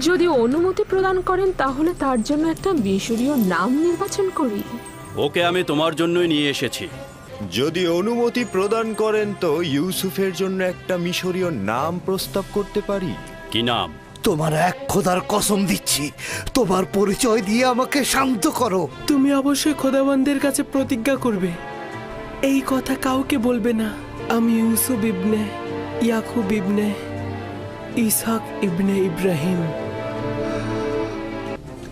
যদি অনুমতি প্রদান করেন তাহলে তার জন্য একটা মিশরীয় নাম নির্বাচন করি। ওকে আমি তোমার জন্যই নিয়ে এসেছি। যদি অনুমতি প্রদান করেন তো ইউসুফের জন্য একটা মিশরীয় নাম প্রস্তাব করতে পারি। কি নাম? তোমার এক খোদার কসম দিচ্ছি, তোমার পরিচয় দিয়ে আমাকে শান্ত করো। তুমি অবশ্যই খোদাবন্দের কাছে প্রতিজ্ঞা করবে, এই কথা কাউকে বলবে না। আমি ইউসুফ ইবনে ইয়াকুব ইবনে ইসহাক ইবনে ইব্রাহিম।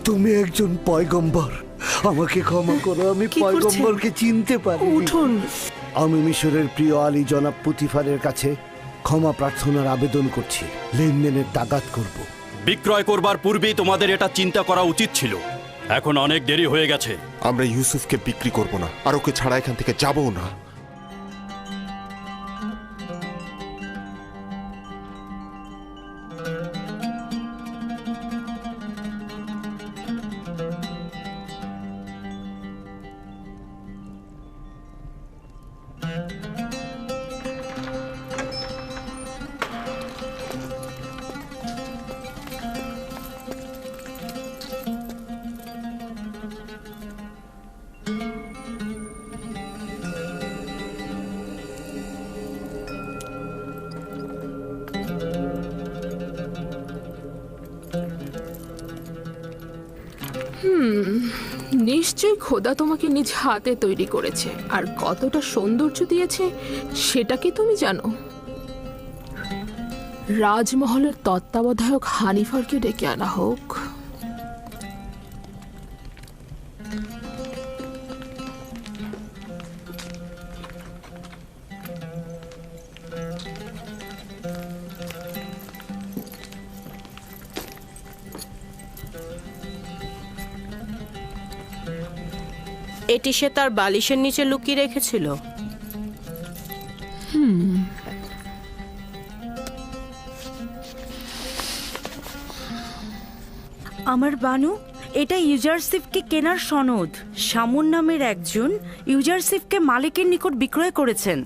তুমি একজন পয়গম্বর, আমাকে ক্ষমা করো, আমি কি করছেন? পয়গম্বরকে চিনতে পারি। উঠুন। আমি মিশরের প্রিয় আলী জনাব পুতিফারের কাছে ক্ষমা প্রার্থনার আবেদন করছি। লেনদেনের তাগাদ করব। বিক্রয় করবার পূর্বেই তোমাদের এটা চিন্তা করা উচিত ছিল। এখন অনেক দেরি হয়ে গেছে। আমরা ইউসুফকে বিক্রি করব না, আর ওকে ছাড়া এখান থেকে যাবও না। নিশ্চয়ই খোদা তোমাকে নিজ হাতে তৈরি করেছে, আর কতটা সৌন্দর্য দিয়েছে সেটা কি তুমি জানো? রাজমহলের তত্ত্বাবধায়ক হানিফারকে ডেকে আনা হোক। এটি সে তার বালিশের নিচে লুকিয়ে রেখেছিল। আমার বানু, এটা ইউজারসিফকে কেনার সনদ। শামুন নামের একজন ইউজারসিফকে মালিকের নিকট বিক্রয় করেছেন।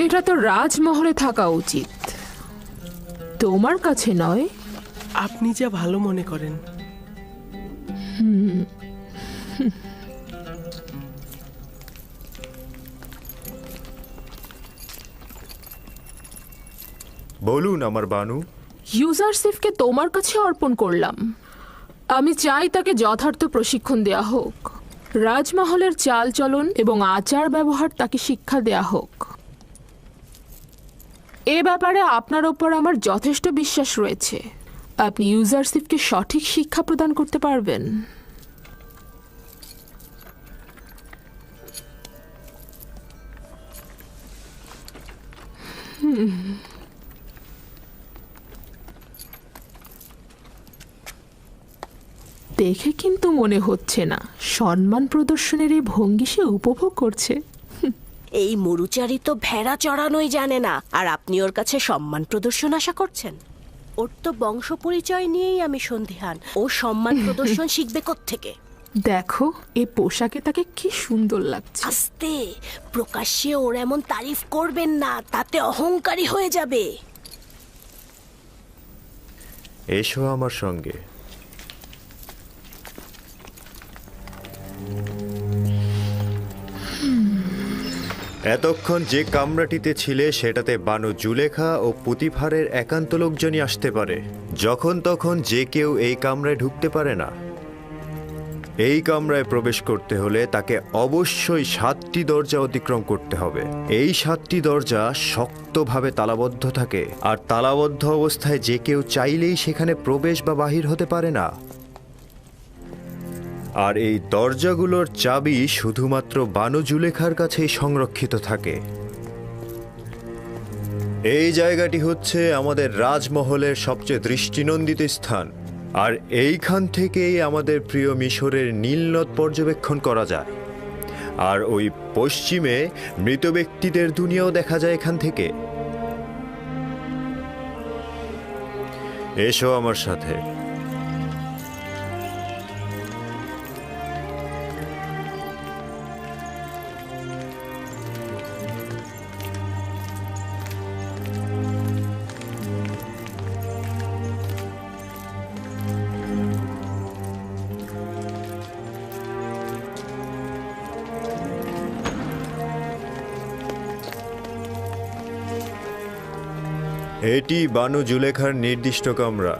এটা তো রাজমহলে থাকা উচিত, তোমার কাছে নয়। আপনি যা ভালো মনে করেন। বলুন আমার বানু। ইউজারসিফকে তোমার কাছে অর্পণ করলাম। আমি চাই তাকে যথার্থ প্রশিক্ষণ দেয়া হোক। রাজমহলের চালচলন এবং আচার ব্যবহার তাকে শিক্ষা দেয়া হোক। এ ব্যাপারে আপনার ওপর আমার যথেষ্ট বিশ্বাস রয়েছে। আপনি ইউজারসিফকে সঠিক শিক্ষা প্রদান করতে পারবেন। দেখে কিন্তু মনে হচ্ছে না সম্মান প্রদর্শনের এই ভঙ্গি সে উপভোগ করছে। এই মরুচারি তো ভেড়া চড়ানোই জানে না, আর আপনি ওর কাছে সম্মান প্রদর্শন আশা করছেন? ওর তো বংশ পরিচয় নিয়েই আমি সন্দিহান। ও সম্মান প্রদর্শন শিখবে কোত্থেকে? দেখো, এই পোশাকে তাকে কি সুন্দর লাগছে। আস্তে, প্রকাশ্যে ওর এমন তারিফ করবেন না, তাতে অহংকারী হয়ে যাবে। এসো আমার সঙ্গে। এতক্ষণ যে কামরাটিতে ছিলে সেটাতে বানু জুলেখা ও পুতিফারের একান্ত লোকজনই আসতে পারে। যখন তখন যে কেউ এই কামরায় ঢুকতে পারে না। এই কামরায় প্রবেশ করতে হলে তাকে অবশ্যই 7টি দরজা অতিক্রম করতে হবে। এই 7টি দরজা শক্তভাবে তালাবদ্ধ থাকে, আর তালাবদ্ধ অবস্থায় যে কেউ চাইলেই সেখানে প্রবেশ বা বাহির হতে পারে না। আর এই দরজাগুলোর চাবি শুধুমাত্র বানু জুলেখার কাছেই সংরক্ষিত থাকে। এই জায়গাটি হচ্ছে আমাদের রাজমহলের সবচেয়ে দৃষ্টিনন্দিত স্থান, আর এইখান থেকেই আমাদের প্রিয় মিশরের নীলনদ পর্যবেক্ষণ করা যায়। আর ওই পশ্চিমে মৃত ব্যক্তিদের দুনিয়াও দেখা যায় এখান থেকে। এসো আমার সাথে। এটি বানু জুলেখার নির্দিষ্ট কামরা।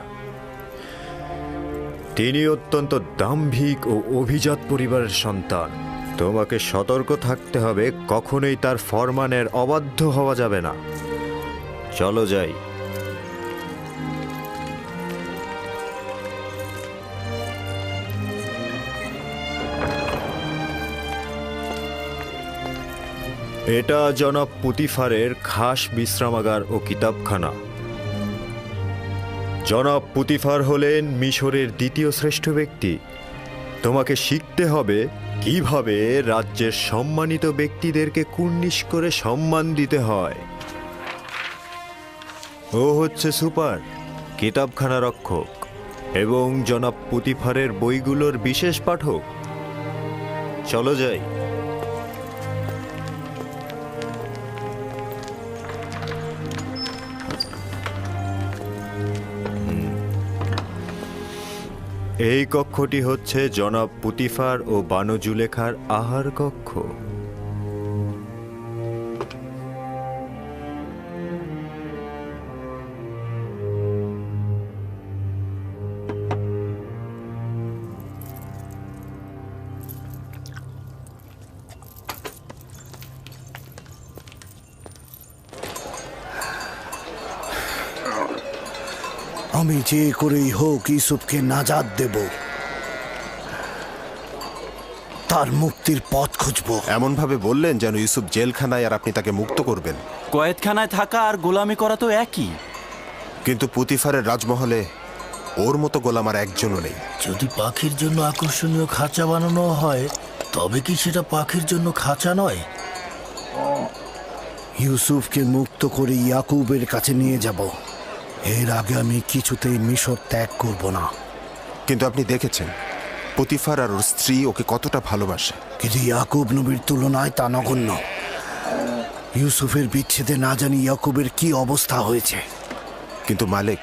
তিনি অত্যন্ত দাম্ভিক ও অভিজাত পরিবারের সন্তান। তোমাকে সতর্ক থাকতে হবে, কখনোই তার ফরমানের অবাধ্য হওয়া যাবে না। চলো যাই। এটা জনাব পুতিফারের খাস বিশ্রামাগার ও কিতাবখানা। জনাব পুতিফার হলেন মিশরের দ্বিতীয় শ্রেষ্ঠ ব্যক্তি। তোমাকে শিখতে হবে কিভাবে রাজ্যের সম্মানিত ব্যক্তিদেরকে কুর্নিশ করে সম্মান দিতে হয়। ও হচ্ছে সুপার, কিতাবখানা রক্ষক এবং জনাব পুতিফারের বইগুলোর বিশেষ পাঠক। চলো যাই। এই কক্ষটি হচ্ছে জনাব পুতিফার ও বানু জুলেখার আহার কক্ষ। আমি যে করেই হোক ইউসুফকে নাজাত দেব, তার মুক্তির পথ খুঁজব। এমন ভাবে বললেন যেন ইউসুফ জেলখানায় আর আপনি তাকে মুক্ত করবেন। কয়েদখানায় থাকা আর গোলামি করা তো একই। কিন্তু পুতিফারের রাজমহলে ওর মতো গোলাম আর একজনও নেই। যদি পাখির জন্য আকর্ষণীয় খাঁচা বানানো হয়, তবে কি সেটা পাখির জন্য খাঁচা নয়? ইউসুফকে মুক্ত করে ইয়াকুবের কাছে নিয়ে যাব। এর আগে আমি কিছুতেই মিশর ত্যাগ করব না। কিন্তু আপনি দেখেছেন পুতিফার আর ওর স্ত্রী ওকে কতটা ভালোবাসে। কিন্তু ইয়াকুব নবীর তুলনায় তা নগণ্য। ইউসুফের বিচ্ছেদে না জানি ইয়াকুবের কি অবস্থা হয়েছে। কিন্তু মালিক,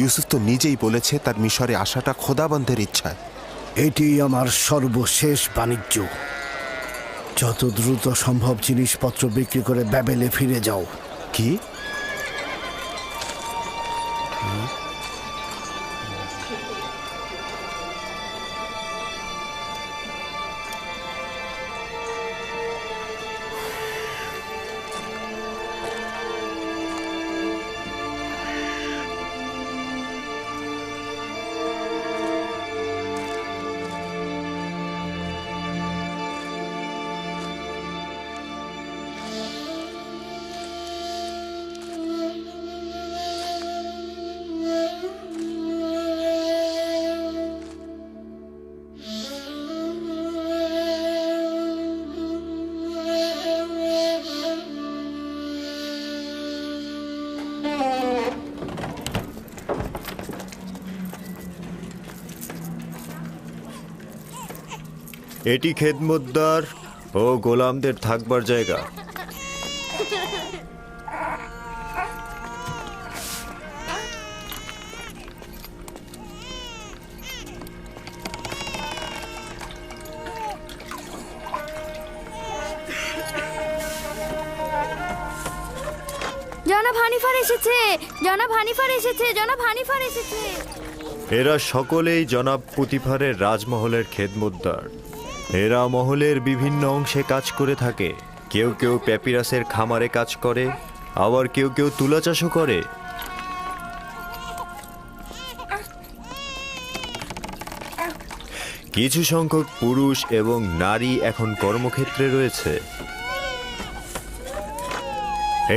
ইউসুফ তো নিজেই বলেছে তার মিশরে আসাটা খোদাবন্ধের ইচ্ছায়। এটি আমার সর্বশেষ বাণিজ্য। যত দ্রুত সম্ভব জিনিসপত্র বিক্রি করে ব্যাবেলে ফিরে যাও। কি? এটি খেদমতদার ও গোলামদের থাকবার জায়গা। জনাব হানিফার এসেছে, জনাব হানিফার এসেছে, জনাব হানিফার এসেছে। এরা সকলেই জনাব পুতিফারের রাজমহলের খেদমতদার। এরা মহলের বিভিন্ন অংশে কাজ করে থাকে। কেউ কেউ প্যাপিরাসের খামারে কাজ করে, আবার কেউ কেউ তুলা চাষও করে। কিছু সংখ্যক পুরুষ এবং নারী এখন কর্মক্ষেত্রে রয়েছে।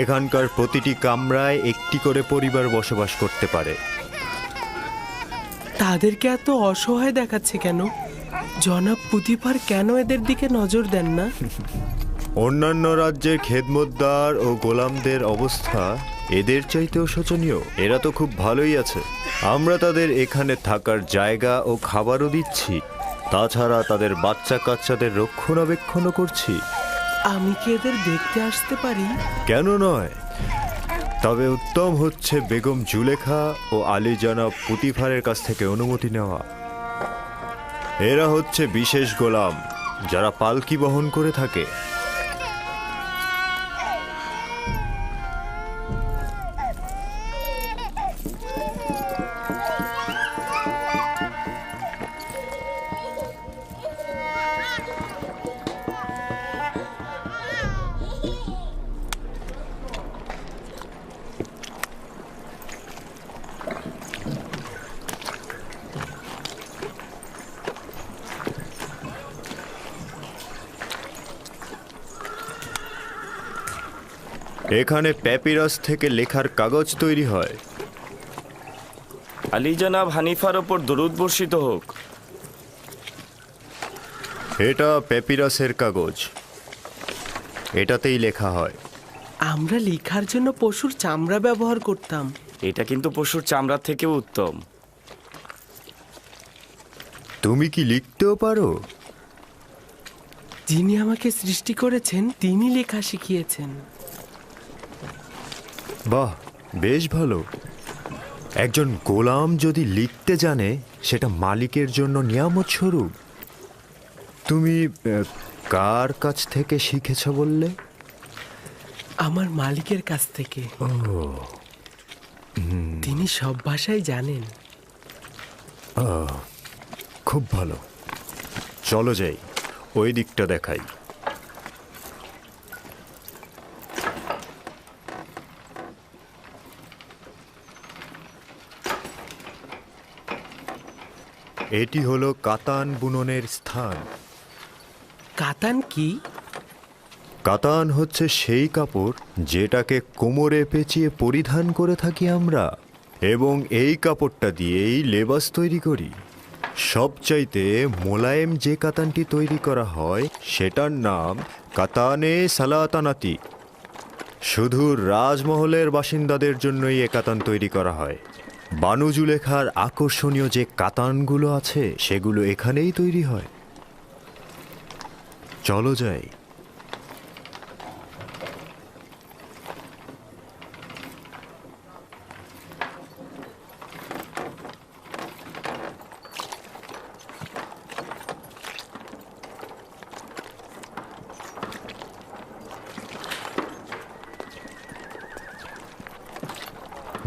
এখানকার প্রতিটি কামরায় একটি করে পরিবার বসবাস করতে পারে। তাদেরকে এত অসহায় দেখাচ্ছে কেন? জনাব পুতিফার কেন এদের দিকে নজর দেন না? অন্যান্য রাজ্যের খেদমতদার ও গোলামদের অবস্থা এদের চাইতেও শোচনীয়। এরা তো খুব ভালোই আছে। আমরা তাদের এখানে থাকার জায়গা ও খাবারও দিচ্ছি, তাছাড়া তাদের বাচ্চা কাচ্চাদের রক্ষণাবেক্ষণও করছি। আমি কি এদের দেখতে আসতে পারি? কেন নয়? তবে উত্তম হচ্ছে বেগম জুলেখা ও আলী জনাব পুতিফারের কাছ থেকে অনুমতি নেওয়া। এরা হচ্ছে বিশেষ গোলাম যারা পালকি বহন করে থাকে। এখানে প্যাপিরাস থেকে লেখার কাগজ তৈরি হয়। আলী জনাব হানিফার ওপর দরুদ বর্ষিত হোক। এটা প্যাপিরাসের কাগজ, এটাতেই লেখা হয়। আমরা লেখার জন্য পশুর চামড়া ব্যবহার করতাম। এটা কিন্তু পশুর চামড়া থেকেও উত্তম। তুমি কি লিখতেও পারো? যিনি আমাকে সৃষ্টি করেছেন তিনি লেখা শিখিয়েছেন। বাহ, বেশ ভালো। একজন গোলাম যদি লিখতে জানে সেটা মালিকের জন্য নিয়ামত স্বরূপ। তুমি কার কাছ থেকে শিখেছ বললে? আমার মালিকের কাছ থেকে। তিনি সব ভাষাই জানেন। খুব ভালো, চলো যাই, ওই দিকটা দেখাই। এটি হলো কাতান বুননের স্থান। কাতান কি? কাতান হচ্ছে সেই কাপড় যেটাকে কোমরে পেঁচিয়ে পরিধান করে থাকি আমরা, এবং এই কাপড়টা দিয়েই লেবাস তৈরি করি। সবচাইতে মোলায়েম যে কাতানটি তৈরি করা হয় সেটার নাম কাতানে সালাতানাতি। শুধু রাজমহলের বাসিন্দাদের জন্যই এ কাতান তৈরি করা হয়। বানু জুলেখার আকর্ষণীয় যে কাতানগুলো আছে সেগুলো এখানেই তৈরি হয়। চলো যাই।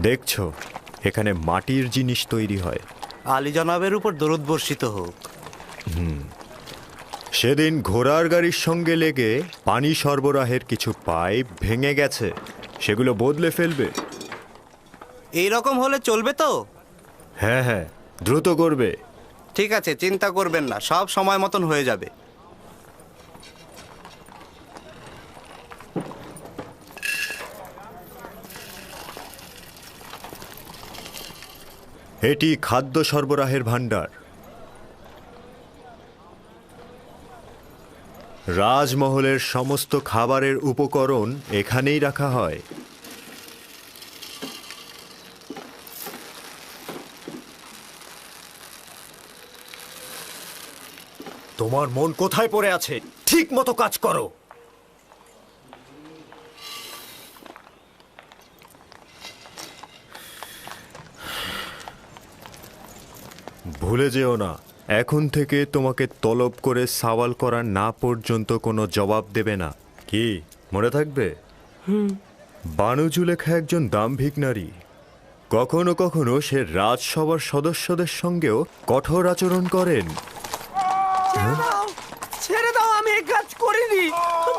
দেখছো, এখানে মাটির জিনিস তৈরি হয়। আলী জনাবের উপর দরুদ বর্ষিত হোক। সেদিন ঘোড়ার গাড়ির সঙ্গে লেগে পানি সরবরাহের কিছু পাইপ ভেঙে গেছে, সেগুলো বদলে ফেলবে। এই রকম হলে চলবে তো? হ্যাঁ হ্যাঁ, দ্রুত করবে। ঠিক আছে, চিন্তা করবেন না, সব সময় মতন হয়ে যাবে। এটি খাদ্য সরবরাহের ভাণ্ডার। রাজমহলের সমস্ত খাবারের উপকরণ এখানেই রাখা হয়। তোমার মন কোথায় পড়ে আছে? ঠিক মতো কাজ করো। ভুলে যেও না, এখন থেকে তোমাকে তলব করে সওয়াল করা না পর্যন্ত কোনো জবাব দেবে না। কি মনে থাকবে? বানু জুলেখা একজন দাম্ভিক নারী। কখনো কখনো সে রাজসভার সদস্যদের সঙ্গেও কঠোর আচরণ করেন। ছেড়ে দাও, আমি এই কাজ করিনি।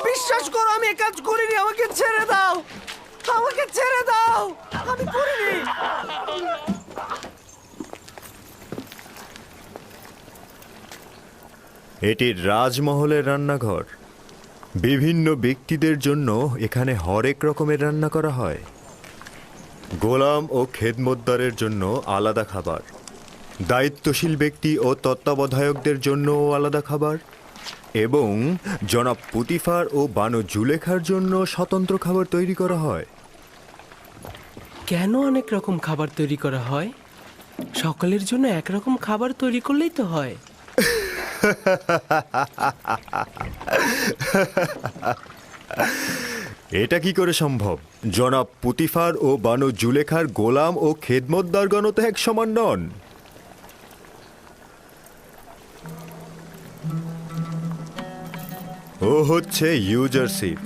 বিশ্বাস করো, আমি এই কাজ করিনি। আমাকে ছেড়ে দাও, আমাকে ছেড়ে দাও, আমি করিনি। এটি রাজমহলের রান্নাঘর। বিভিন্ন ব্যক্তিদের জন্য এখানে হরেক রকমের রান্না করা হয়। গোলাম ও খেদমতদারের জন্য আলাদা খাবার, দায়িত্বশীল ব্যক্তি ও তত্ত্বাবধায়কদের জন্যও আলাদা খাবার, এবং জনাব পুতিফার ও বানু জুলেখার জন্য স্বতন্ত্র খাবার তৈরি করা হয়। কেন অনেক রকম খাবার তৈরি করা হয়? সকলের জন্য একরকম খাবার তৈরি করলেই তো হয়। এটা কি করে সম্ভব? জনাব পুতিফার ও বানু জুলেখার গোলাম ও খেদমতদারগণ তো এক সমান নন। ও হচ্ছে ইউজারশিপ।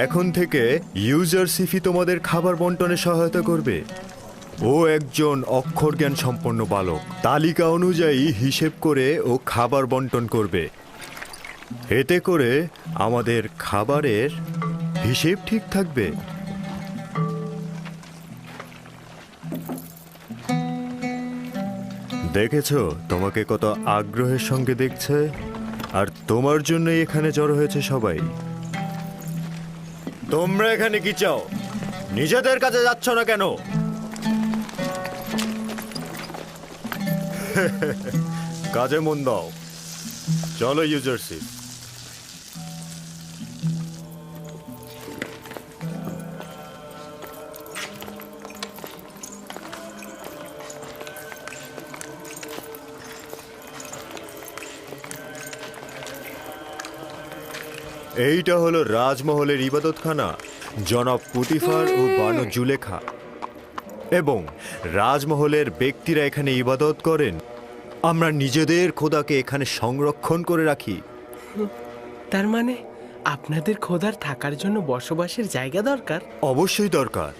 এখন থেকে ইউজারশিপই তোমাদের খাবার বন্টনে সহায়তা করবে। ও একজন অক্ষর জ্ঞান সম্পন্ন বালক, তালিকা অনুযায়ী হিসেব করে ও খাবার বন্টন করবে। এতে করে আমাদের খাবারের হিসেব ঠিক থাকবে। দেখেছো তোমাকে কত আগ্রহের সঙ্গে দেখছে, আর তোমার জন্যই এখানে জড়ো হয়েছে সবাই। তোমরা এখানে কি চাও? নিজেদের কাছে যাচ্ছ না কেন? কাজে মন দাও। চলো ইউজারশিপ। এইটা হলো রাজমহলের ইবাদতখানা, জনাব পুতিফার ও বানু জুলেখা। এবং রাজমহলের ব্যক্তিরা এখানে ইবাদত করেন। আমরা নিজেদের খোদাকে এখানে সংরক্ষণ করে রাখি। তার মানে আপনাদের খোদার থাকার জন্য বসবাসের জায়গা দরকার? অবশ্যই দরকার।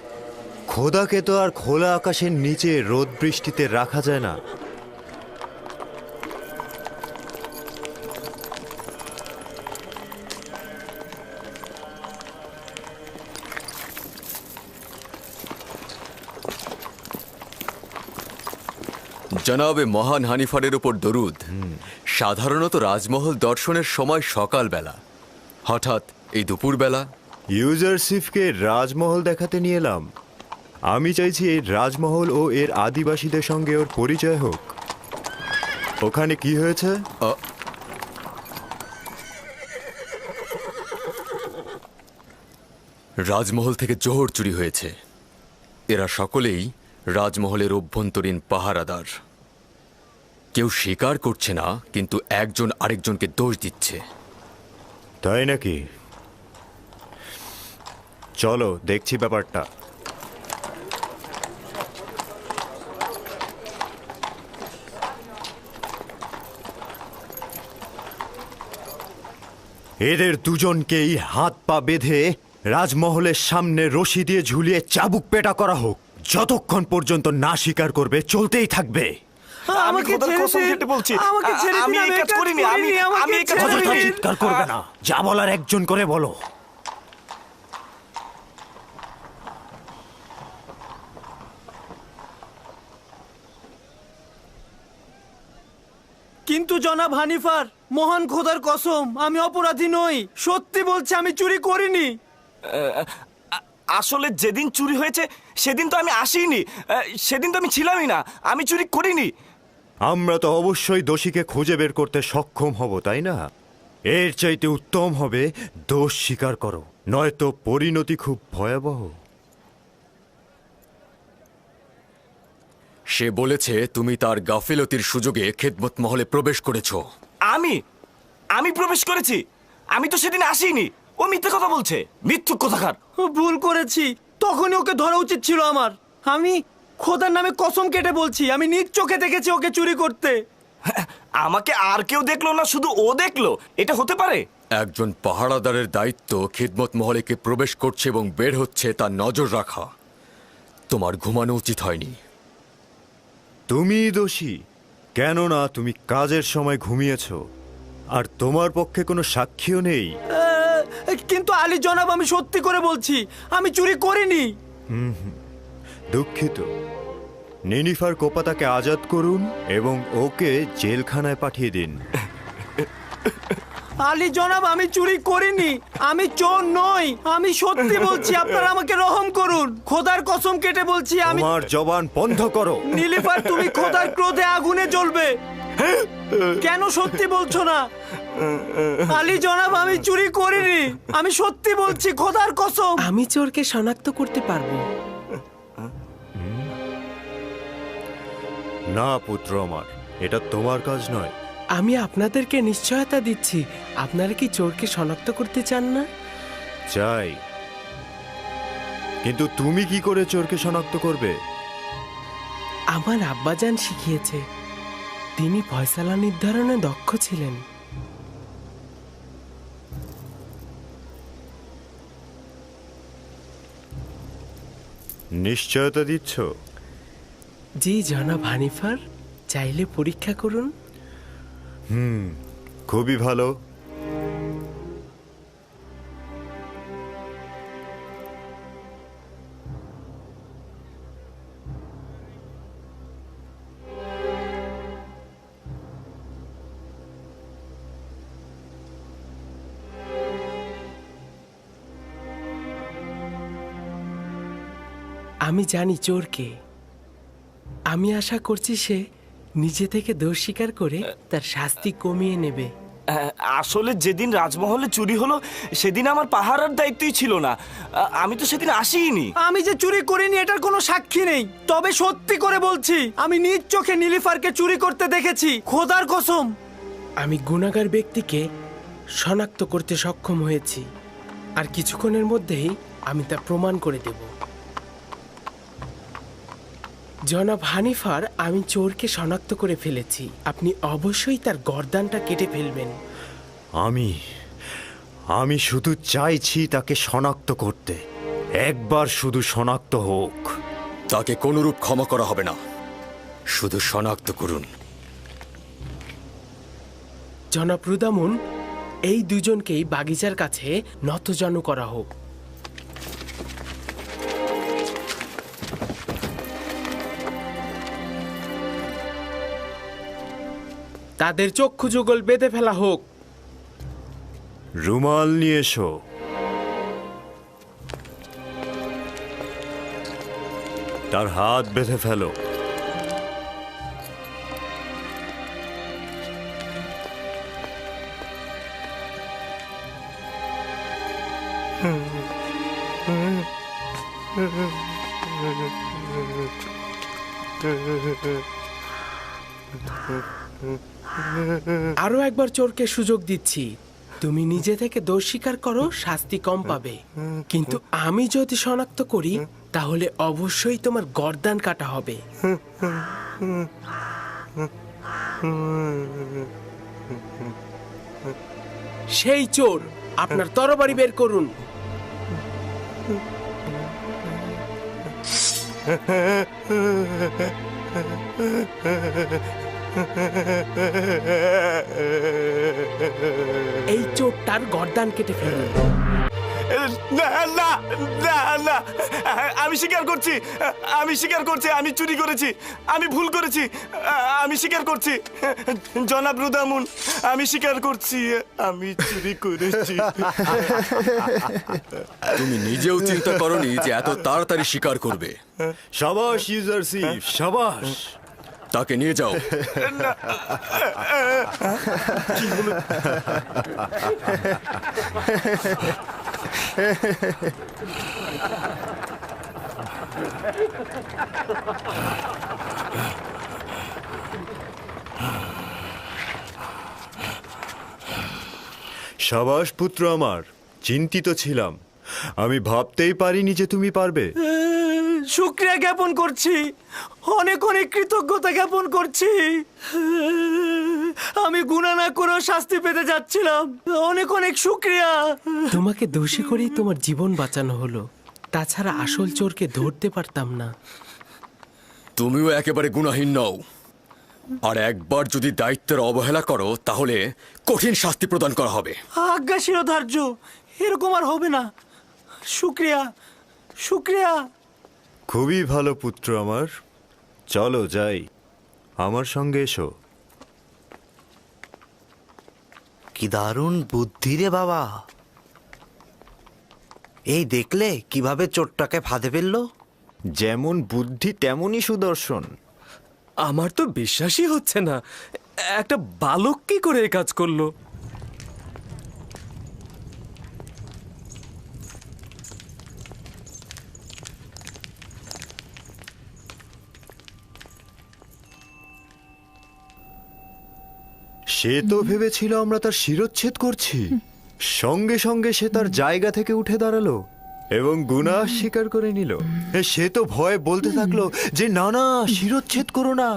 খোদাকে তো আর খোলা আকাশের নিচে রোদ বৃষ্টিতে রাখা যায় না। জনাবে মহান হানিফারের উপর দরুদ। সাধারণত রাজমহল দর্শনের সময় সকালবেলা, হঠাৎ এই দুপুরবেলা। ইউজারশিপকে রাজমহল দেখাতে নিয়ে এলাম। আমি চাইছি এই রাজমহল ও এর আদিবাসীদের সঙ্গে ওর পরিচয় হোক। ওখানে কি হয়েছে? রাজমহল থেকে জোহর চুরি হয়েছে। এরা সকলেই রাজমহলের অভ্যন্তরীণ পাহারাদার। কেউ স্বীকার করছে না, কিন্তু একজন আরেকজনকে দোষ দিচ্ছে। তাই নাকি? চলো দেখছি ব্যাপারটা। এদের দুজনকেই হাত পা বেঁধে রাজমহলের সামনে রশি দিয়ে ঝুলিয়ে চাবুক পেটা করা হোক। যতক্ষণ পর্যন্ত না স্বীকার করবে চলতেই থাকবে। আমাকে চিৎকার করবে না, যা বলার একজন করে বলো। কিন্তু জনাব হানিফার, মহান খোদার কসম, আমি অপরাধী নই। সত্যি বলছি, আমি চুরি করিনি। আসলে যেদিন চুরি হয়েছে সেদিন তো আমি আসিনি, সেদিন তো আমি ছিলামই না। আমি চুরি করিনি। আমরা তো অবশ্যই দোষীকে খুঁজে বের করতে সক্ষম হব, তাই না? এর চাইতে উত্তম হবে দোষ স্বীকার করো, নয়তো পরিণতি খুব ভয়াবহ। সে বলেছে তুমি তার গাফিলতির সুযোগে খেদমত মহলে প্রবেশ করেছো। আমি প্রবেশ করেছি? আমি তো সেদিন আসিনি। ও মিথ্যে কথা বলছে, মিথ্যুক কথাকার। ভুল করেছি, তখনই ওকে ধরা উচিত ছিল আমার। আমি খোদার নামে কসম কেটে বলছি, আমি নিজ চোখে দেখেছি ওকে চুরি করতে। আমাকে আর কেউ দেখলো না, শুধু ও দেখলো? এটা হতে পারে? একজন পাহারাদারের দায়িত্ব খিদমত মহলে কে প্রবেশ করছে এবং বের হচ্ছে তার নজর রাখা। তোমার ঘুমানো উচিত হয়নি। তুমি দোষী, কেননা তুমি কাজের সময় ঘুমিয়েছো আর তোমার পক্ষে কোনো সাক্ষীও নেই। কিন্তু আলী জনাব, আমি সত্যি করে বলছি, আমি চুরি করিনি। দুঃখিত। নিনিফার কোপাতাকে আজাদ করুন এবং ওকে জেলখানায় পাঠিয়ে দিন। আলী জনাব, আমি চুরি করিনি, আমি চোর নই, আমি সত্যি বলছি। আপনারা আমাকে রহম করুন, খোদার কসম কেটে বলছি। আমি তোমার জবান বন্ধ করো। নীলিফার, তুমি খোদার ক্রোধে আগুনে জ্বলবে। কেন সত্যি বলছো না? আলী জনাব, আমি চুরি করিনি, আমি সত্যি বলছি, খোদার কসম। আমি চোরকে শনাক্ত করতে পারবো। না পুত্র আমার, এটা তোমার কাজ নয়। আমি আপনাদেরকে নিশ্চয়তা দিচ্ছি। আপনারা কি চোরকে শনাক্ত করতে চান না? চাই, কিন্তু তুমি কি করে চোরকে শনাক্ত করবে? আমার আব্বাজান শিখিয়েছে। তিনি ফয়সালা নির্ধারণে দক্ষ ছিলেন। নিশ্চয়তা দিচ্ছ? জি জনাব হানিফার, চাইলে পরীক্ষা করুন। খুবই ভালো। আমি জানি চোরকে। আমি আশা করছি সে নিজে থেকে দোষ স্বীকার করে তার শাস্তি কমিয়ে নেবে। আসলে যেদিন রাজমহলে চুরি হলো সেদিন আমার পাহারার দায়িত্বই ছিল না। আমি তো সেদিন আসিনি। আমি যে চুরি করিনি এটার কোনো সাক্ষী নেই, তবে সত্যি করে বলছি আমি নিজ চোখে নীলিফারকে চুরি করতে দেখেছি, খোদার কসম। আমি গুনাহগার ব্যক্তিকে শনাক্ত করতে সক্ষম হয়েছি, আর কিছুক্ষণের মধ্যেই আমি তা প্রমাণ করে দেব। জনাব হানিফার, আমি চোরকে শনাক্ত করে ফেলেছি। আপনি অবশ্যই তার গর্দানটা কেটে ফেলবেন। আমি শুধু চাইছি তাকে শনাক্ত করতে। একবার শুধু শনাক্ত হোক। তাকে কোনরূপ ক্ষমা করা হবে না, শুধু শনাক্ত করুন। জনাব রুদামুন, এই দুজনকেই বাগিচার কাছে নতজানু করা হোক। তাদের চক্ষু যুগল বেঁধে ফেলা হোক। রুমাল নিয়ে এসো। তার হাত বেঁধে ফেলো। আরো একবার চোরকে সুযোগ দিচ্ছি। তুমি নিজে থেকে দোষ স্বীকার করো, শাস্তি কম পাবে। কিন্তু আমি যদি শনাক্ত করি তাহলে অবশ্যই তোমার গর্দান কাটা হবে। সেই চোর, আপনার তরবারি বের করুন। এই চোরটার গর্দান কেটে ফেলুন। না না না না, আমি স্বীকার করছি, আমি স্বীকার করছি, আমি চুরি করেছি, আমি ভুল করেছি, আমি স্বীকার করছি। জনাব রুদামুন, আমি স্বীকার করছি, আমি চুরি করেছি। তুমি নিজেও চিন্তা করনি যে এত তাড়াতাড়ি স্বীকার করবে। শাবাশ ইউজারশিপ, শাবাশ। তাকে নিয়ে যাও। শাবাশ পুত্র আমার, চিন্তিত ছিলাম। আমি ভাবতেই পারিনি যে তুমি পারবে। শুকরিয়া জ্ঞাপন করছি, অনেক অনেক কৃতজ্ঞতা জ্ঞাপন করছি। আমি গুনাহ না করেও শাস্তি পেতে যাচ্ছিলাম। অনেক অনেক শুকরিয়া। তোমাকে দোষী করেই তোমার জীবন বাঁচানো হলো, তাছাড়া আসল চোরকে ধরতে পারতাম না। তুমিও একেবারে গুনাহীন নও, আর একবার যদি দায়িত্বের অবহেলা করো তাহলে কঠিন শাস্তি প্রদান করা হবে। আজ্ঞা শিরোধার্য, এরকম আর হবে না। শুকরিয়া, শুকরিয়া। খুবই ভালো পুত্র আমার, চলো যাই, আমার সঙ্গে এসো। কি দারুণ বুদ্ধি রে বাবা! এই দেখলে কিভাবে চোরটাকে ফাঁদে ফেললো? যেমন বুদ্ধি তেমনই সুদর্শন। আমার তো বিশ্বাসই হচ্ছে না, একটা বালক কি করে এই কাজ করলো। সে তো ভেবেছিল আমরা তার শিরচ্ছেদ করছি। সঙ্গে সঙ্গে সে তার জায়গা থেকে উঠে দাঁড়ালো এবং গুনাহ স্বীকার করে নিল। সে তো ভয়ে বলতে থাকলো যে না না, শিরচ্ছেদ করো না,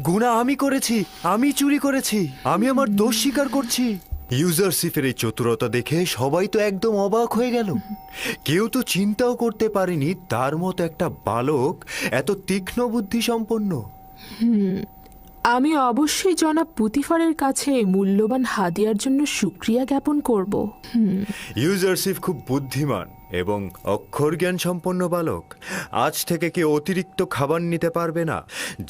গুনাহ আমি করেছি, আমি চুরি করেছি, আমি আমার দোষ স্বীকার করছি। ইউজারশিপের এই চতুরতা দেখে সবাই তো একদম অবাক হয়ে গেল। কেউ তো চিন্তাও করতে পারেনি তার মতো একটা বালক এত তীক্ষ্ণ বুদ্ধি সম্পন্ন। আমি অবশ্যই জনাব পুতিফারের কাছে এই মূল্যবান হাদিয়ার জন্য শুকরিয়া জ্ঞাপন করব। ইউজারশিপ খুব বুদ্ধিমান এবং অক্ষর জ্ঞান সম্পন্ন বালক। আজ থেকে কেউ অতিরিক্ত খাবার নিতে পারবে না।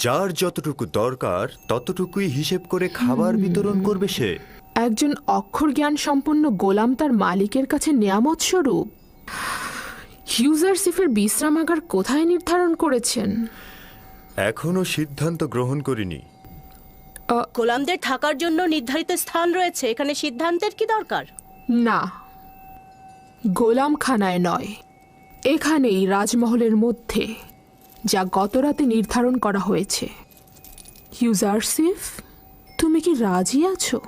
যার যতটুকু দরকার ততটুকুই হিসেব করে খাবার বিতরণ করবে সে। একজন অক্ষর জ্ঞান সম্পন্ন গোলাম তার মালিকের কাছে নিয়ামত স্বরূপ। ইউজারসিফের বিশ্রামাগার কোথায় নির্ধারণ করেছেন? এখনো সিদ্ধান্ত গ্রহণ করিনি। গোলামদের থাকার জন্য নির্ধারিত স্থান রয়েছে, এখানে সিদ্ধান্তের কি দরকার? না, গোলামখানায় নয়, এখানেই রাজমহলের মধ্যে, যা গতরাতে নির্ধারণ করা হয়েছে। ইউজারসিফ, তুমি কি রাজি আছো?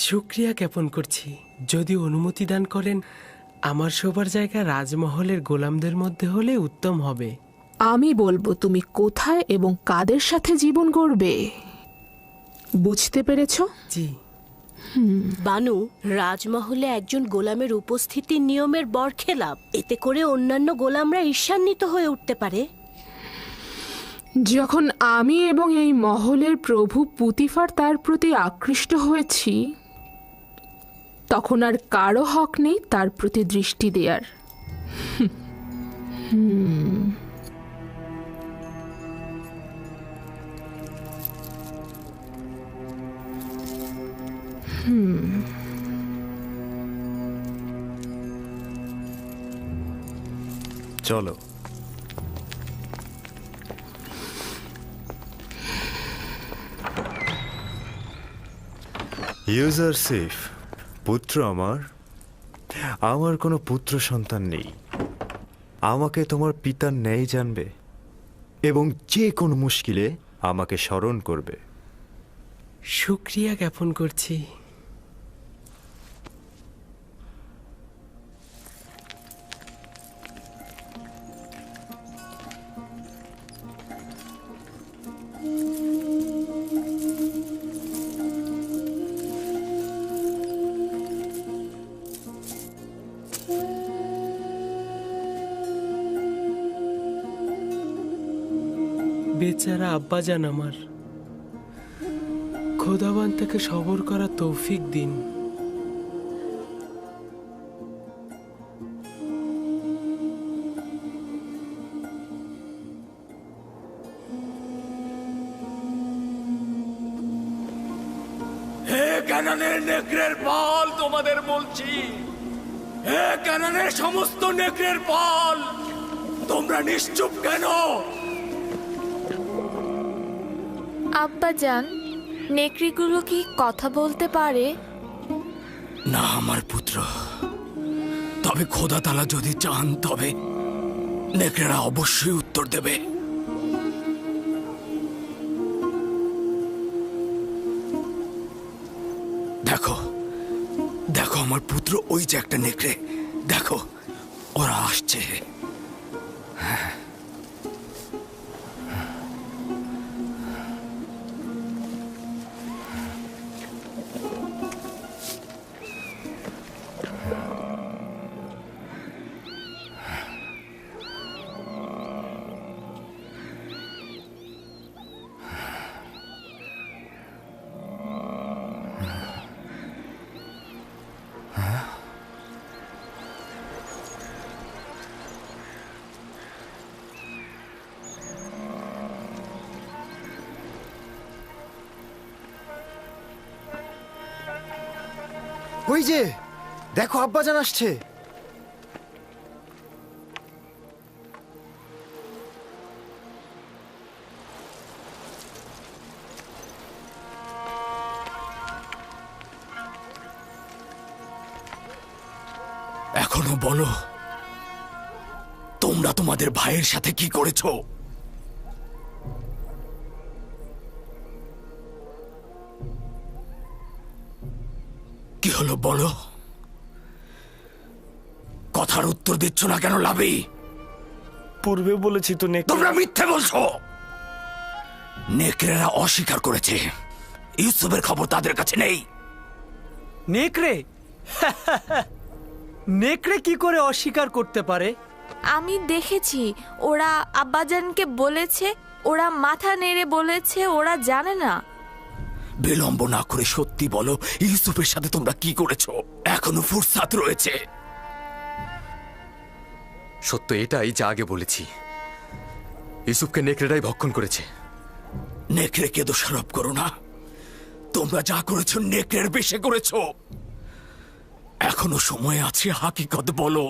শুক্রিয়া জ্ঞাপন করছি। যদি অনুমতি দান করেন, আমার শোবার জায়গা রাজমহলের গোলামদের মধ্যে হলে উত্তম হবে। আমি বলবো তুমি কোথায় এবং কাদের সাথে জীবন গড়বে। বুঝতে পেরেছ? জি। বানু, রাজমহলে একজন গোলামের উপস্থিতি নিয়মের বরখেলাপ। এতে করে অন্যান্য গোলামরা ঈর্ষান্বিত হয়ে উঠতে পারে। যখন আমি এবং এই মহলের প্রভু পুতিফার তার প্রতি আকৃষ্ট হয়েছি, তখন আর কারো হক নেই তার প্রতি দৃষ্টি দেওয়ার। চলো। ইউজারসিফ, পুত্র আমার কোনো পুত্র সন্তান নেই। আমাকে তোমার পিতার ন্যায় জানবে এবং যে কোনো মুশকিলে আমাকে স্মরণ করবে। শুক্রিয়া জ্ঞাপন করছি। বেচারা আব্বাজান আমার, খোদাবান তাকে সবর করা তৌফিক দিন। হে কানানের নেকড়ের পাল, তোমাদের বলছি, হে কানানের সমস্ত নেকড়ের পাল, তোমরা নিশ্চুপ কেন? আব্বাজান, নেকড়িগুলো কি কথা বলতে পারে? না আমার পুত্র, তবে খোদা তাআলা যদি চান তবে নেকড়েরা অবশ্যই উত্তর দেবে। দেখো দেখো আমার পুত্র, ওই যে একটা নেকড়ে, দেখো ওরা আসছে। ওই যে দেখো, আব্বাজান আসছে। এখনো বলো, তোমরা তোমাদের ভাইয়ের সাথে কি করেছো? কি হলো বলো? কথার উত্তর দিচ্ছ না কেন লাভি? পূর্বে বলেছি তো তোমরা মিথ্যে বলছো। নেকড়েরা অস্বীকার করেছে, ইউসুফের খবর তাদের কাছে নেই। নেকড়ে? নেকড়ে কি করে অস্বীকার করতে পারে? আমি দেখেছি, ওরা আব্বাজানকে বলেছে, ওরা মাথা নেড়ে বলেছে ওরা জানে না। বিলম্ব না করে সত্যি বলো, ইউসুফের সাথে তোমরা কি করেছো? এখনো ফুরসাত রয়েছে। সত্য এটাই যা আগে বলেছি, ইউসুফকে নেকড়েরাই ভক্ষণ করেছে। নেকড়েকে দোষারোপ করো না, তোমরা যা করেছো নেকড়ের বেশে করেছো। এখনো সময় আছে, হাকিকত বলো।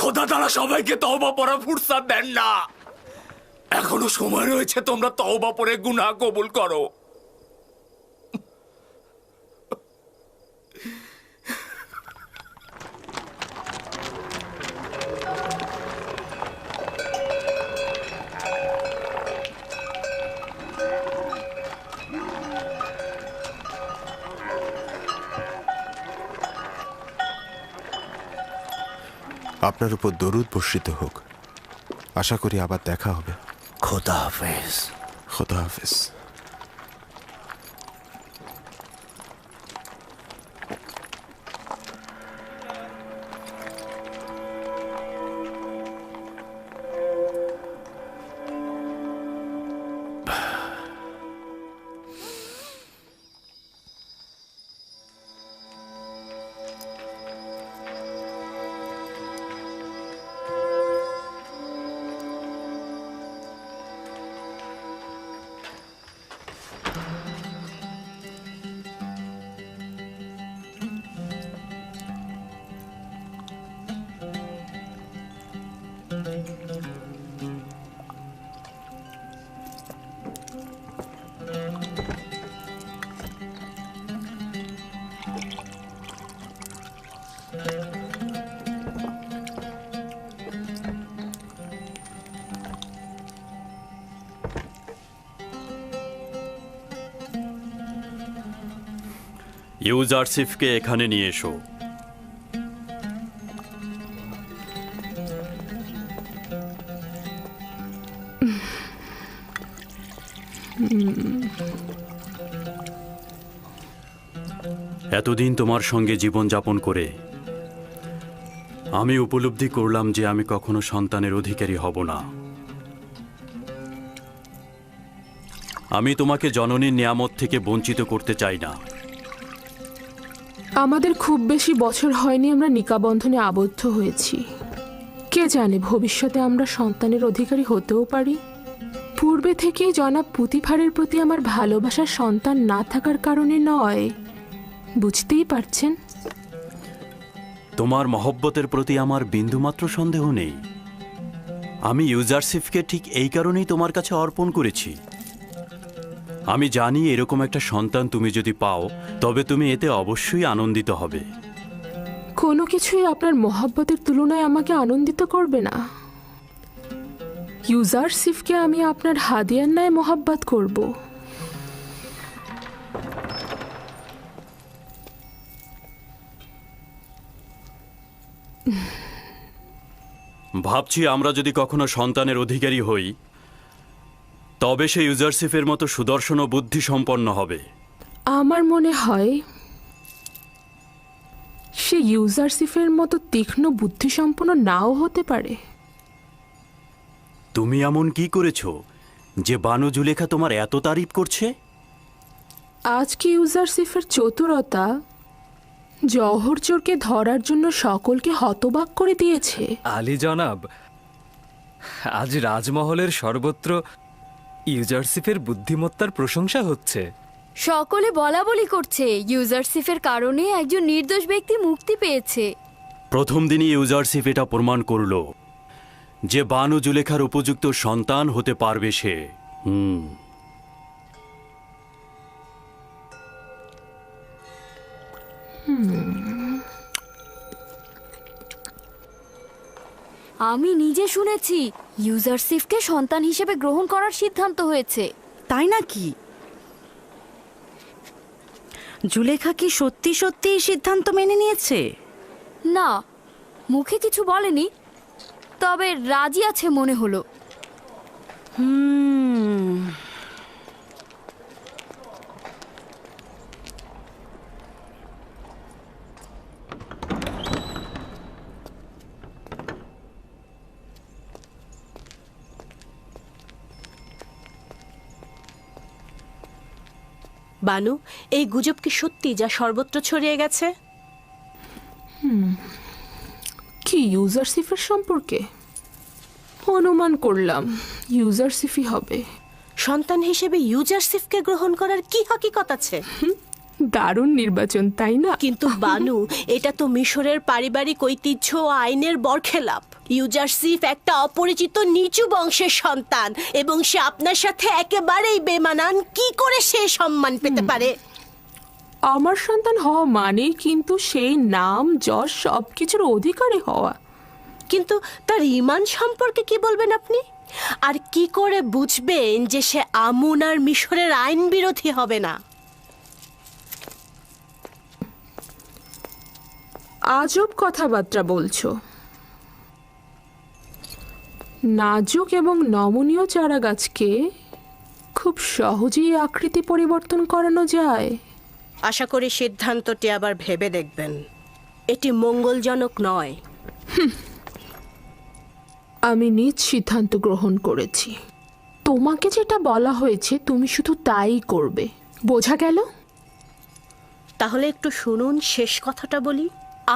খোদা তারা সবাইকে তওবা পড়া ফুরসাত দেন না। এখনো সময় রয়েছে, তোমরা তওবা পড়ে গুনাহ কবুল করো। আপনার উপর দরুদ বর্ষিত হোক। আশা করি আবার দেখা হবে। খোদা হাফেজ। খোদা হাফেজ। ইউজারশিফকে এখানে নিয়ে এসো। এতদিন তোমার সঙ্গে জীবনযাপন করে আমি উপলব্ধি করলাম যে আমি কখনো সন্তানের অধিকারী হব না। আমি তোমাকে জননীর নিয়ামত থেকে বঞ্চিত করতে চাই না। আমাদের খুব বেশি বছর হয়নি আমরা নিকাবন্ধনে আবদ্ধ হয়েছি। কে জানে ভবিষ্যতে আমরা সন্তানের অধিকারী হতেও পারি। পূর্বে থেকেই জনাব পুতিফারের প্রতি আমার ভালোবাসার সন্তান না থাকার কারণে নয়, বুঝতেই পারছেন। তোমার মহব্বতের প্রতি আমার বিন্দুমাত্র সন্দেহ নেই। আমি ইউজারশিফকে ঠিক এই কারণেই তোমার কাছে অর্পণ করেছি। আমি জানি এরকম একটা সন্তান তুমি যদি পাও তবে তুমি এতে অবশ্যই আনন্দিত হবে। কোনো কিছুই আপনার মহব্বতের তুলনায় আমাকে আনন্দিত করবে না। ইউজারশিফকে আমি আপনার হাদিয়ার ন্যায় মহব্বত করব। ভাবছি আমরা যদি কখনো সন্তানের অধিকারী হই তবে সে ইউজারশিফের মতো সুদর্শন ও বুদ্ধি সম্পন্ন হবে। আমার মনে হয় সে ইউজারশিফের মতো তীক্ষ্ণ বুদ্ধিসম্পন্ন নাও হতে পারে। তুমি এমন কি করেছো যে বানু জুলেখা তোমার এত তারিফ করছে? আজকে ইউজারশিফের চতুরতা জওহর চোরকে ধরার জন্য সকলকে হতবাক করে দিয়েছে। আলী জনাব, আজ রাজমহলের সর্বত্র ইউজারশিফের বুদ্ধিমত্তার প্রশংসা হচ্ছে। সকলে বলা বলি করছে ইউজারশিফের কারণে একজন নির্দোষ ব্যক্তি মুক্তি পেয়েছে। প্রথম দিনই ইউজারশিফ এটা প্রমাণ করলো যে বানু জুলেখার উপযুক্ত সন্তান হতে পারবে সে। আমি নিজে শুনেছি ইউজারশিফকে সন্তান হিসেবে গ্রহণ করার সিদ্ধান্ত হয়েছে। তাই নাকি? জুলেখা কি সত্যি সত্যি এই সিদ্ধান্ত মেনে নিয়েছে? না, মুখে কিছু বলেনি, তবে রাজি আছে মনে হলো। বানু, এই গুজব কি সত্যি যা সর্বত্র ছড়িয়ে গেছে? কি ইউজারশিফের সম্পর্কে? অনুমান করলাম ইউজারশিফই হবে। সন্তান হিসেবে ইউজারশিফকে গ্রহণ করার কি হাকিকত আছে? দারুণ নির্বাচন, তাই না? কিন্তু বানু, এটা তো মিশরের পারিবারিক ঐতিহ্য ও আইনের বরখেলাপ। ইউজারসিফ একটা অপরিচিত নিচু বংশের সন্তান এবং সে আপনার সাথে একেবারেই বেমানান। কি করে সে সম্মান পেতে পারে? আমার সন্তান হওয়া মানেই কিন্তু সেই নাম যশ সবকিছুর অধিকারী হওয়া। কিন্তু তার ঈমান সম্পর্কে কি বলবেন আপনি? আর কি করে বুঝবেন যে সে আমুন আর মিশরের আইন বিরোধী হবে না? আজব কথাবার্তা বলছো। নাজুক এবং নমনীয় চারা গাছকে খুব সহজেই আকৃতি পরিবর্তন করানো যায়। আশা করি সিদ্ধান্তটি আবার ভেবে দেখবেন। এটি মঙ্গলজনক নয়। আমি নিজ সিদ্ধান্ত গ্রহণ করেছি। তোমাকে যেটা বলা হয়েছে তুমি শুধু তাই করবে, বোঝা গেল? তাহলে একটু শুনুন, শেষ কথাটা বলি।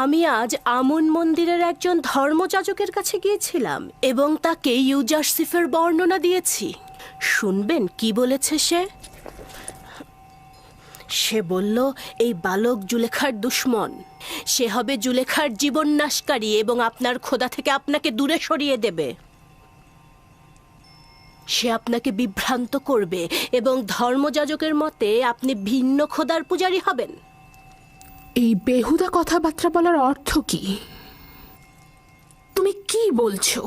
আমি আজ আমুন মন্দিরের একজন ধর্মযাজকের কাছে গিয়েছিলাম এবং তাকে ইউজারসিফের বর্ণনা দিয়েছি। শুনবেন কি বলেছে সে? সে বলল এই বালক জুলেখার দুশ্মন। সে হবে জুলেখার জীবন নাশকারী এবং আপনার খোদা থেকে আপনাকে দূরে সরিয়ে দেবে। সে আপনাকে বিভ্রান্ত করবে এবং ধর্মযাজকের মতে আপনি ভিন্ন খোদার পূজারী হবেন। এই বেহুদা কথাবার্তা বলার অর্থ কি? তুমি কি বলছো?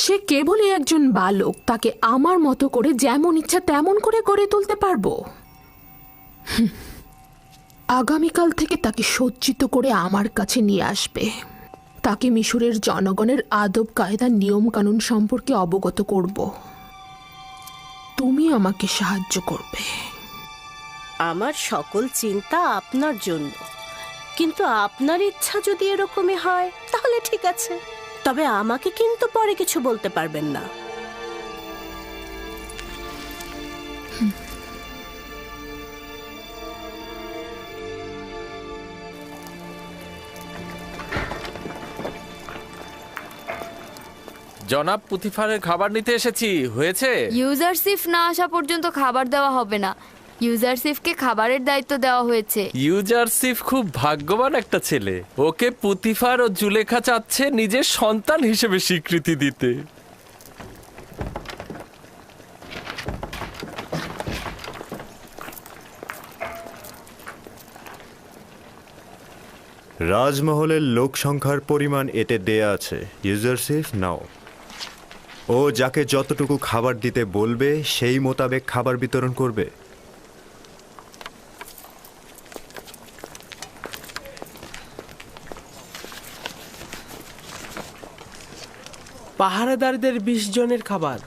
সে কেবলই একজন বালক, তাকে আমার মতো করে যেমন ইচ্ছা তেমন করে গড়ে তুলতে পারবো। আগামীকাল থেকে তাকে সজ্জিত করে আমার কাছে নিয়ে আসবে। তাকে মিশরের জনগণের আদব কায়দা নিয়ম কানুন সম্পর্কে অবগত করব। তুমি আমাকে সাহায্য করবে। আমার সকল চিন্তা আপনার জন্য, কিন্তু আপনার ইচ্ছা যদি এরকমই হয় তাহলে ঠিক আছে। তবে আমাকে কিন্তু পরে কিছু বলতে পারবেন না। জনাব পুতিফারের খাবার নিতে এসেছি। হয়েছে? ইউজারসিফ না আসা পর্যন্ত খাবার দেওয়া হবে না। ইউজারসিফকে খাবারের দায়িত্ব দেওয়া হয়েছে। ইউজারসিফ খুব ভাগ্যবান একটা ছেলে। ওকে পুতিফার ও জুলেখা চাচ্ছে নিজের সন্তান হিসেবে স্বীকৃতি দিতে। রাজমহলের লোক সংখ্যার পরিমাণ এতে দেয়া আছে। ইউজারসিফ নাও। ও যাকে যতটুকু খাবার দিতে বলবে সেই মোতাবেক খাবার বিতরণ করবে। পাহারাদারদের 20 জনের খাবার।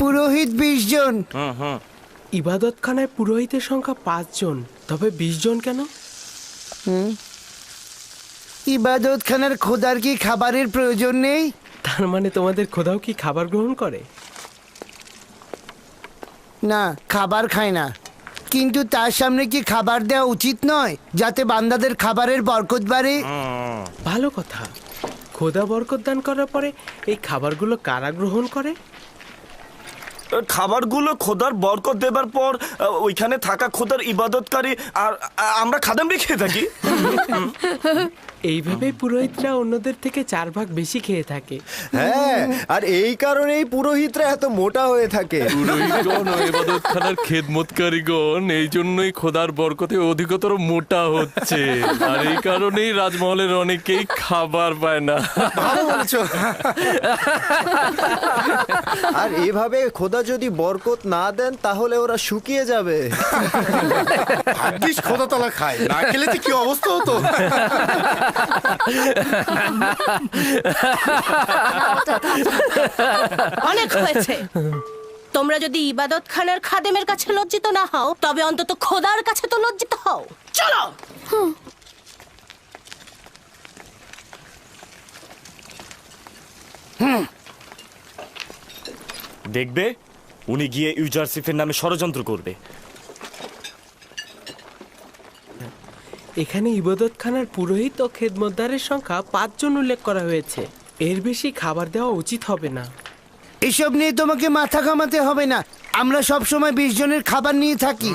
পুরোহিত 20 জন। ইবাদতখানায় পুরোহিতের সংখ্যা 5 জন, তবে 20 জন কেন? ইবাদতখানার খোদার কি খাবারের প্রয়োজন নেই? তার মানে তোমাদের খোদাও কি খাবার গ্রহণ করে? না, খাবার খায় না। কিন্তু তার সামনে কি খাবার দেওয়া উচিত নয়, যাতে বান্দাদের খাবারের বরকত বাড়ে? ভালো কথা। খোদা বরকত দান করার পরে এই খাবারগুলো কারা গ্রহণ করে? খাবারগুলো খোদার বরকত দেবার পর ওইখানে থাকা খোদার ইবাদতকারী আর আমরা খাদেমরা খেয়ে থাকি। এইভাবেই পুরোহিতরা অন্যদের থেকে 4 ভাগ বেশি খেয়ে থাকে। হ্যাঁ, আর এই কারণেই পুরোহিতরা এত মোটা হয়ে থাকে। পুরোহিতগণ ও ইবাদতখানার খেদমতকারীগণ এই জন্যই খোদার বরকতে অধিকতর মোটা হচ্ছে। আর এই কারণেই রাজমহলের অনেকেই খাবার পায় না। ভালো বলছো। আর এভাবে খোদা যদি বরকত না দেন তাহলে ওরা শুকিয়ে যাবে। ভাগ্যিস খোদা তালা খায়, না খেলে যে কি অবস্থা হতো। অনেক হয়েছে। তোমরা যদি ইবাদতখানার খাদেমের কাছে লজ্জিত না হও, তবে অন্তত খোদার কাছে তো লজ্জিত হও। চলো। দেখবে উনি গিয়ে ইউজারসিফের নামে ষড়যন্ত্র করবে। এখানে ইবাদতখানার পুরোহিত ও খেদমতদারের সংখ্যা 5 জন উল্লেখ করা হয়েছে। এর বেশি খাবার দেওয়া উচিত হবে না। এসব নিয়ে তোমাকে মাথা ঘামাতে হবে না, আমরা সব সময় 20 জনের খাবার নিয়ে থাকি।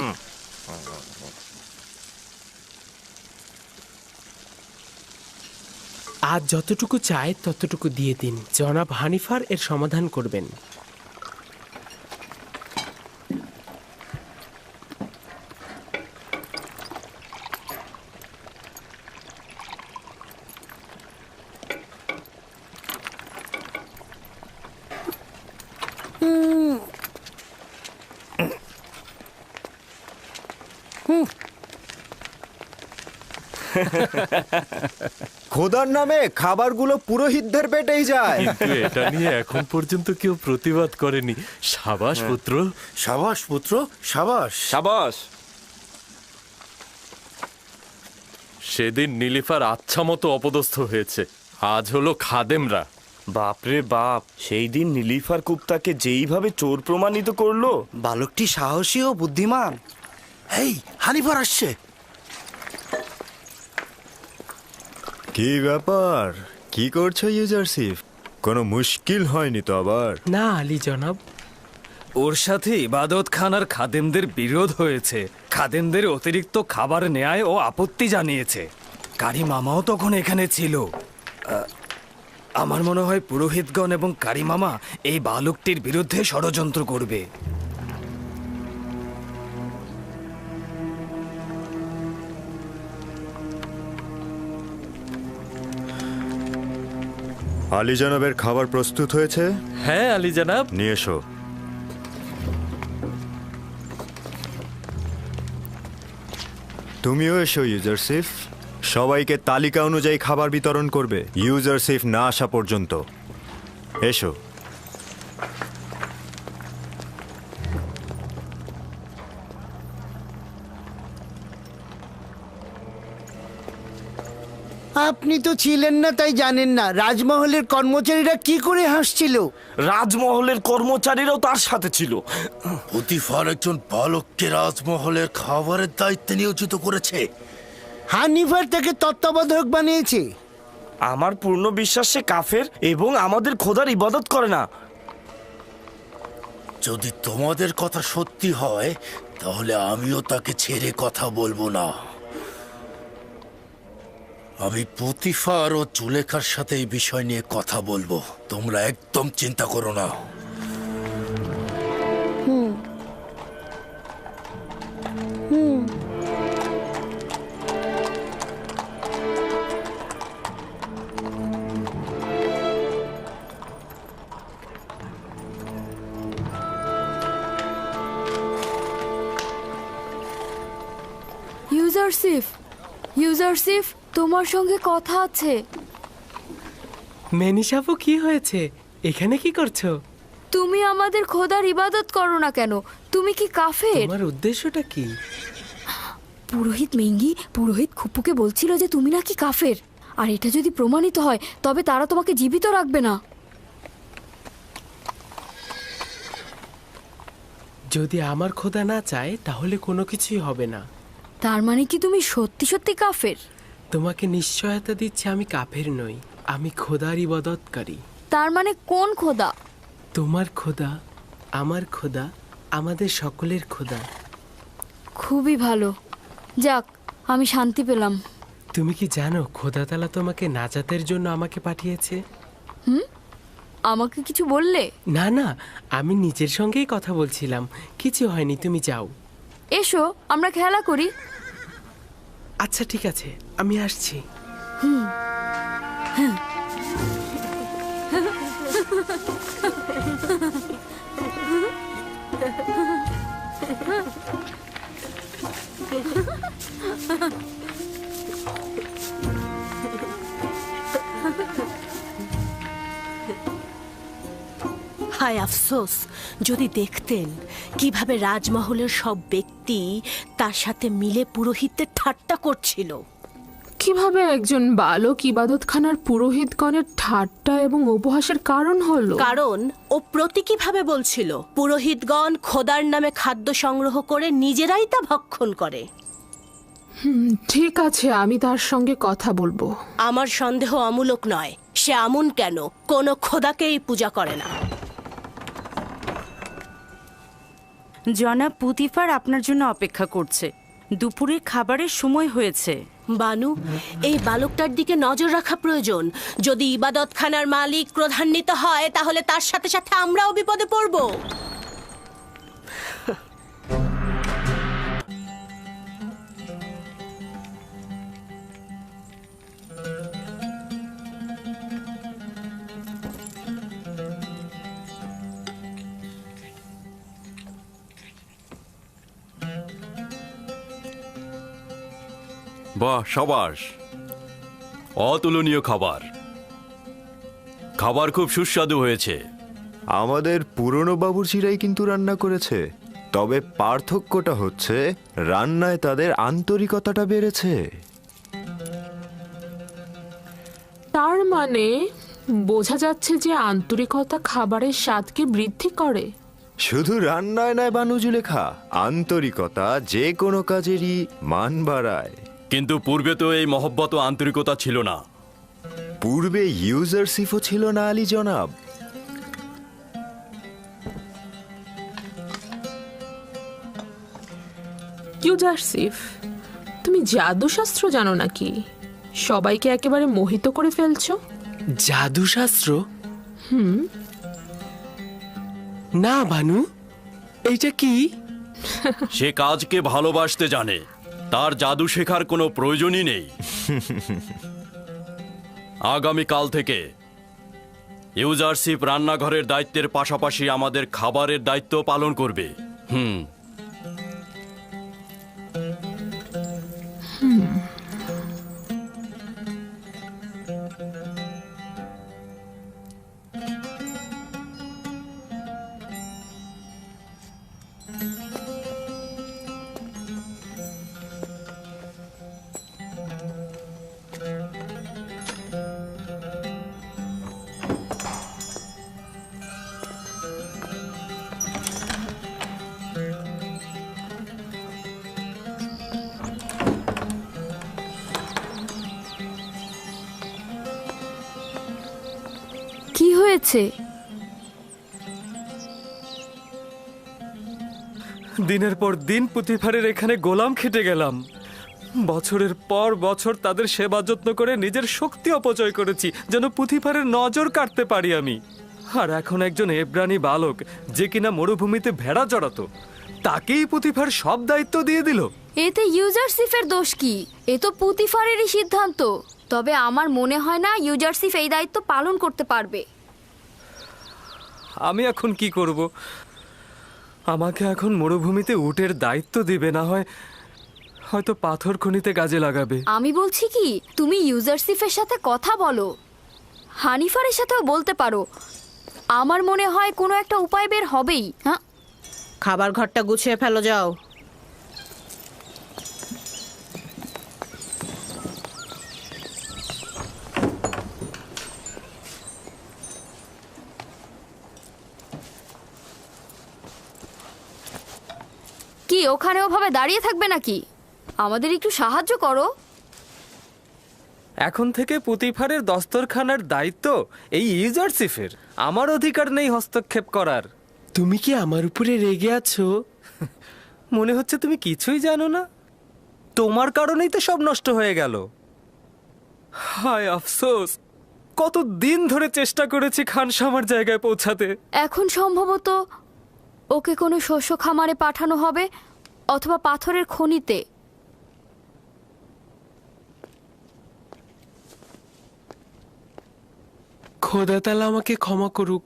আজ যতটুকু চায় ততটুকু দিয়ে দিন, জনাব হানিফার এর সমাধান করবেন। খোদার নামে খাবারগুলো পুরোহিতদের পেটেই যায়। কিন্তু এটা নিয়ে এখন পর্যন্ত কেউ প্রতিবাদ করেনি। সাবাস পুত্র, সাবাস পুত্র, সাবাস সাবাস। সেদিন নীলিফার আচ্ছা মতো অপদস্থ হয়েছে, আজ হলো খাদেমরা। বাপরে বাপ, সেই দিন নীলিফার কুপ্তাকে যেইভাবে চোর প্রমাণিত করলো। বালকটি সাহসী ও বুদ্ধিমান। এই হানিফার আসছে। কি ব্যাপার, কি করছো ইউজারসিফ? কোনো মুশকিল হয়নি তো আবার? না আলী জনাব, ওর সাথে ইবাদতখানার খাদেমদের বিরোধ হয়েছে। খাদেমদের অতিরিক্ত খাবার নেয় ও আপত্তি জানিয়েছে। কারি মামাও তখন এখানে ছিল। আমার মনে হয় পুরোহিতগণ এবং কারি মামা এই বালকটির বিরুদ্ধে ষড়যন্ত্র করবে। আলী জনাবের খাবার প্রস্তুত হয়েছে? হ্যাঁ আলী জনাব। নিয়ে এসো। তুমিও এসো ইউজারসিফ। সবাইকে তালিকা অনুযায়ী খাবার বিতরণ করবে ইউজারসিফ না আসা পর্যন্ত। এসো। আপনি তো ছিলেন না, তাই জানেন না রাজমহলের কর্মচারীরা কি করে হাসছিল। রাজমহলের কর্মচারীরাও তার সাথে ছিল। পুতিফার একজন বালককে রাজমহলের খাবারের দায়িত্বে নিয়োজিত করেছে। হানিফার তাকে তত্ত্বাবধায়ক বানিয়েছে। আমার পূর্ণ বিশ্বাস সে কাফের এবং আমাদের খোদার ইবাদত করে না। যদি তোমাদের কথা সত্যি হয় তাহলে আমিও তাকে ছেড়ে কথা বলবো না। আমি পুতিফার ও জুলেখার সাথে এই বিষয় নিয়ে কথা বলবো, তোমরা একদম চিন্তা করো না। ইউজারসিফ, ইউজারসিফ, তোমার সঙ্গে কথা আছে। মেনিসাপু, কি হয়েছে? এখানে কি করছো? তুমি আমাদের খোদার ইবাদত করো না কেন? তুমি কি কাফের? তোমার উদ্দেশ্যটা কি? পুরোহিত মেঙ্গি পুরোহিত খুপুকে বলছিল যে তুমি নাকি কাফের, আর এটা যদি প্রমাণিত হয় তবে তারা তোমাকে জীবিত রাখবে না। যদি আমার খোদা না চায় তাহলে কোনো কিছুই হবে না। তার মানে কি তুমি সত্যি সত্যি কাফের? তোমাকে নিশ্চয়তা দিচ্ছি আমি কাফের নই, আমি খোদার ইবাদতকারী। তার মানে কোন খোদা? তোমার খোদা, আমার খোদা, আমাদের সকলের খোদা। খুবই ভালো, যাক আমি শান্তি পেলাম। তুমি কি জানো খোদা তাআলা তোমাকে নাজাতের জন্য আমাকে পাঠিয়েছে? আমাকে কিছু বললে? না না, আমি নিজের সঙ্গেই কথা বলছিলাম। কিছু হয়নি, তুমি যাও। এসো আমরা খেলা করি। আচ্ছা ঠিক আছে, আমি আসছি। হায় আফসোস, যদি দেখতেন কিভাবে রাজমহলের সব ব্যক্তি তার সাথে মিলে পুরোহিতদের ঠাট্টা করছিল। কিভাবে একজন বালক ইবাদতখানার পুরোহিতগণের ঠাট্টা এবং উপহাসের কারণ হলো? কারণ ও প্রতীকীভাবে বলছিল পুরোহিতগণ খোদার নামে খাদ্য সংগ্রহ করে নিজেরাই তা ভক্ষণ করে। ঠিক আছে, আমি তার সঙ্গে কথা বলবো। আমার সন্দেহ অমূলক নয়। সে আমুন কেন কোনো খোদাকেই পূজা করে না। জনাব পুতিফার আপনার জন্য অপেক্ষা করছে। দুপুরের খাবারের সময় হয়েছে। বানু, এই বালকটার দিকে নজর রাখা প্রয়োজন। যদি ইবাদতখানার মালিক ক্রোধান্বিত হয় তাহলে তার সাথে সাথে আমরাও বিপদে পড়ব। বাহ, সাবাস! অতুলনীয় খাবার। খাবার খুব সুস্বাদু হয়েছে। আমাদের পুরনো বাবুর্চিরাই কিন্তু রান্না করেছে, তবে পার্থক্যটা হচ্ছে রান্নায় তাদের আন্তরিকতাটা বেড়েছে। তার মানে বোঝা যাচ্ছে যে আন্তরিকতা খাবারের স্বাদকে বৃদ্ধি করে। শুধু রান্নায় নয় বানু জুলেখা, আন্তরিকতা যে কোনো কাজেরই মান বাড়ায়। কিন্তু পূর্বে তো এই মহব্বত ও আন্তরিকতা ছিল না। পূর্বে ইউজারশিপও ছিল না আলী জনাব। ইউজারশিফ, তুমি জাদুশাস্ত্র জানো নাকি? সবাইকে একেবারে মোহিত করে ফেলছো। জাদুশাস্ত্র? না বানু, এইটা কি? সে কাজকে ভালোবাসতে জানে, তার জাদু শেখার কোনো প্রয়োজনই নেই। আগামীকাল থেকে ইউজারশিপ রান্নাঘরের দায়িত্বের পাশাপাশি আমাদের খাবারের দায়িত্ব পালন করবে। কি হয়েছে? দিনের পর দিন পুতিফারের এখানে গোলাম খেটে গেলাম। বছরের পর বছর তাদের সেবা যত্ন করে নিজের শক্তি অপচয় করেছি যেন পুতিফারের নজর কাটতে পারি আমি। আর এখন একজন এব্রানি বালক যে কিনা মরুভূমিতে ভেড়া চড়াতো, তাকেই পুতিফার সব দায়িত্ব দিয়ে দিল। এতে ইউজারশিফের দোষ কি? এ তো পুতিফারেরই সিদ্ধান্ত। তবে আমার মনে হয় না ইউজারশিফ এই দায়িত্ব পালন করতে পারবে। আমি এখন কি করব? আমাকে এখন মরুভূমিতে উটের দায়িত্ব দিবে, না হয় হয়তো পাথর খনিতে কাজে লাগাবে। আমি বলছি কি, তুমি ইউজারশিফের সাথে কথা বলো, হানিফারের সাথেও বলতে পারো। আমার মনে হয় কোনো একটা উপায় বের হবেই। হ্যাঁ, খাবার ঘরটা গুছিয়ে ফেলো, যাও। কি ওখানে ওভাবে দাঁড়িয়ে থাকবে নাকি? আমাদের একটু সাহায্য করো। এখন থেকে পুতিফারের দস্তরখানার দায়িত্ব এই ইউজারশিফের। আমার অধিকার নেই হস্তক্ষেপ করার। তুমি কি আমার উপরে রেগে আছো? মনে হচ্ছে তুমি কিছুই জানো না। তোমার কারণেই তো সব নষ্ট হয়ে গেল। হায় আফসোস, কত দিন ধরে চেষ্টা করেছি খানসামার জায়গায় পৌঁছাতে। এখন সম্ভবত ওকে কোনো শস্য খামারে পাঠানো হবে অথবা পাথরের খনিতে। খোদা তাআলা আমাকে ক্ষমা করুক।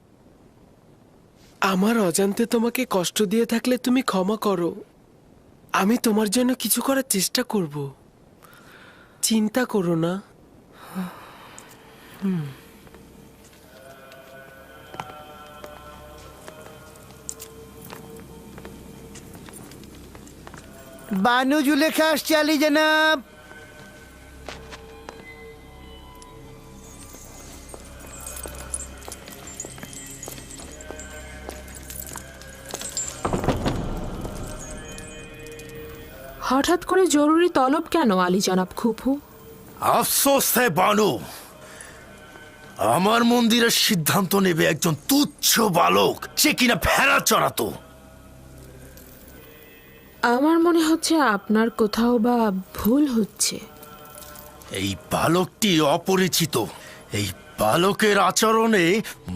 আমার অজান্তে তোমাকে কষ্ট দিয়ে থাকলে তুমি ক্ষমা করো। আমি তোমার জন্য কিছু করার চেষ্টা করব। চিন্তা করো না। বানু জুলেখা আসছে আলী জনাব। হঠাৎ করে জরুরি তলব কেন আলী জনাব খুপু? আফসোস হে বানু, আমার মন্দিরের সিদ্ধান্ত নেবে একজন তুচ্ছ বালক, সে কিনা ভেড়া চড়াতো। আমার মনে হচ্ছে আপনার কোথাও বা ভুল হচ্ছে। এই বালকটি অপরিচিত। এই বালকের আচরণে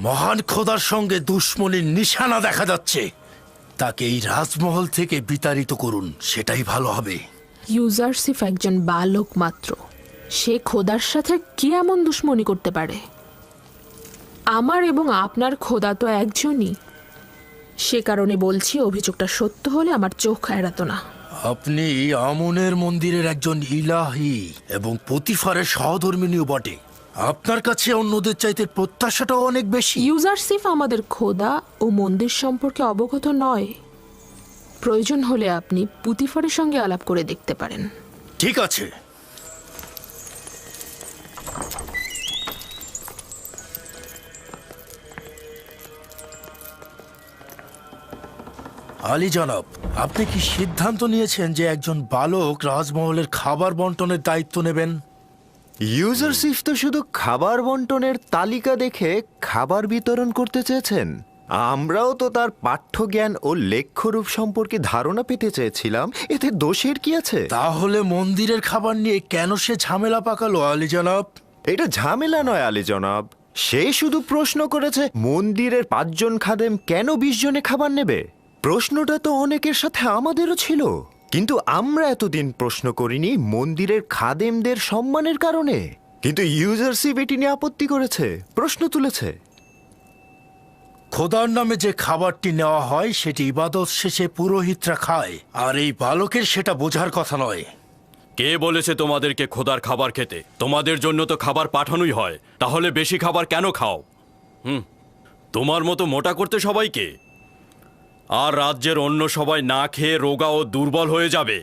মহান খোদার সঙ্গে দুশ্মনীর নিশানা দেখা যাচ্ছে। তাকে এই রাজমহল থেকে বিতাড়িত করুন, সেটাই ভালো হবে। ইউজারসিফ একজন বালক মাত্র, সে খোদার সাথে কি এমন দুশ্মনী করতে পারে? আমার এবং আপনার খোদা তো একজনই, সে কারণে বলছি অভিযোগটা সত্য হলে আমার চোখ এড়াতো না। আপনি আমনের মন্দিরের একজন ইলাহি এবং পতিফারের সহধর্মিনীও বটে। আপনার কাছে অন্যদের চাইতে প্রত্যাশাটাও অনেক বেশি। ইউজারসিফ আমাদের খোদা ও মন্দির সম্পর্কে অবগত নয়। প্রয়োজন হলে আপনি পুতিফারের সঙ্গে আলাপ করে দেখতে পারেন। ঠিক আছে। আলী জনাব, আপনি কি সিদ্ধান্ত নিয়েছেন যে একজন বালক রাজমহলের খাবার বন্টনের দায়িত্ব নেবেন? ইউজারসিফ তো শুধু খাবার বন্টনের তালিকা দেখে খাবার বিতরণ করতে চেয়েছেন। আমরাও তো তার পাঠ্যজ্ঞান ও লেখ্যরূপ সম্পর্কে ধারণা পেতে চেয়েছিলাম। এতে দোষের কি আছে? তাহলে মন্দিরের খাবার নিয়ে কেন সে ঝামেলা পাকালো আলী জনাব? এটা ঝামেলা নয় আলী জনাব, সে শুধু প্রশ্ন করেছে মন্দিরের 5 জন খাদেম কেন 20 জনে খাবার নেবে। প্রশ্নটা তো অনেকের সাথে আমাদেরও ছিল, কিন্তু আমরা এতদিন প্রশ্ন করিনি মন্দিরের খাদেমদের সম্মানের কারণে। কিন্তু ইউজারসিফ এটি নিয়ে আপত্তি করেছে, প্রশ্ন তুলেছে। খোদার নামে যে খাবারটি নেওয়া হয় সেটি ইবাদত শেষে পুরোহিতরা খায়, আর এই বালকের সেটা বোঝার কথা নয়। কে বলেছে তোমাদেরকে খোদার খাবার খেতে? তোমাদের জন্য তো খাবার পাঠানোই হয়, তাহলে বেশি খাবার কেন খাও? তোমার মতো মোটা করতে সবাইকে, আর রাজ্যের অন্য সবাই না খেয়ে রোগা ও দুর্বল হয়ে যাবে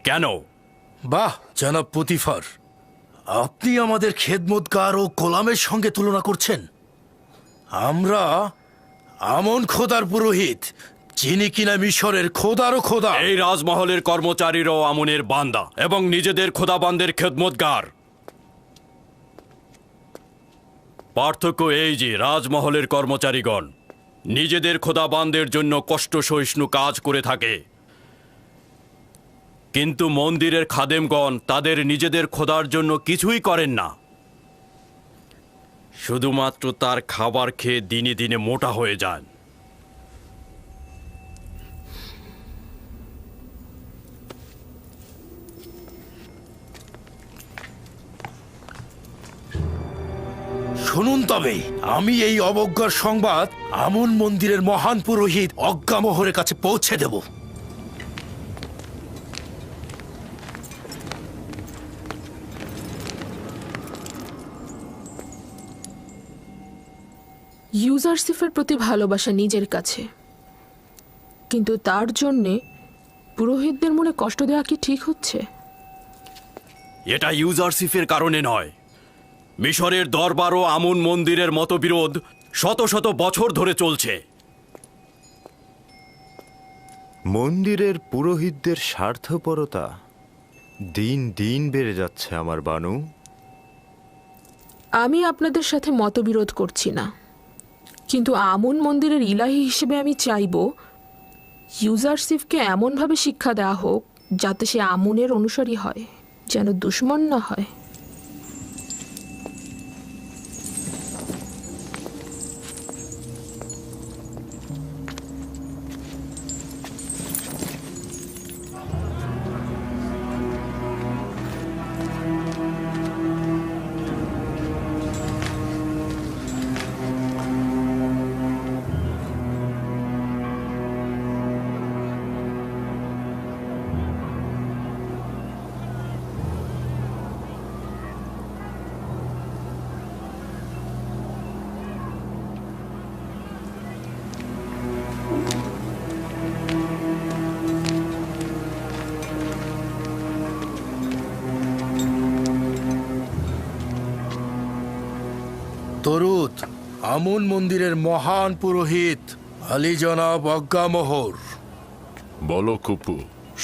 কেন? বাহ জনাব পুতিফার, আপনি আমাদের খেদমতগার ও গোলামের সঙ্গে তুলনা করছেন। আমরা আমন খোদার পুরোহিত, যিনি কিনা মিশরের খোদারও খোদা। এই রাজমহলের কর্মচারীরাও আমনের বান্দা এবং নিজেদের খোদাবানদের খেদমতগার। পার্থক্য এই যে রাজমহলের কর্মচারীগণ নিজেদের খোদাবানদের জন্য কষ্ট সহিষ্ণু কাজ করে থাকে, কিন্তু মন্দিরের খাদেমগণ তাদের নিজেদের খোদার জন্য কিছুই করেন না, শুধুমাত্র তার খাবার খেয়ে দিনে দিনে মোটা হয়ে যান। শুনুন তবে, আমি এই অবজ্ঞার সংবাদ আমন মন্দিরের মহান পুরোহিত অজ্ঞামোহরের কাছে পৌঁছে দেব। ইউজারসিফের প্রতি ভালোবাসা নিজের কাছে, কিন্তু তার জন্যে পুরোহিতদের মনে কষ্ট দেওয়া কি ঠিক হচ্ছে? এটা ইউজারসিফের কারণে নয়, মিশরের দরবার ও আমন মন্দিরের মতবিরোধ শত শত বছর ধরে চলছে। মন্দিরের পুরোহিতদের স্বার্থপরতা দিন দিন বেড়ে যাচ্ছে আমার বানু। আমি আপনাদের সাথে মতবিরোধ করছি না, কিন্তু আমন মন্দিরের ইলাহি হিসেবে আমি চাইব ইউজারসিফকে এমনভাবে শিক্ষা দেওয়া হোক যাতে সে আমনের অনুসারী হয়, যেন দুশ্মন না হয়। তরুদ, আমন মন্দিরের মহান পুরোহিত আলী জনাব অজ্ঞামোহর। বলো কুপু,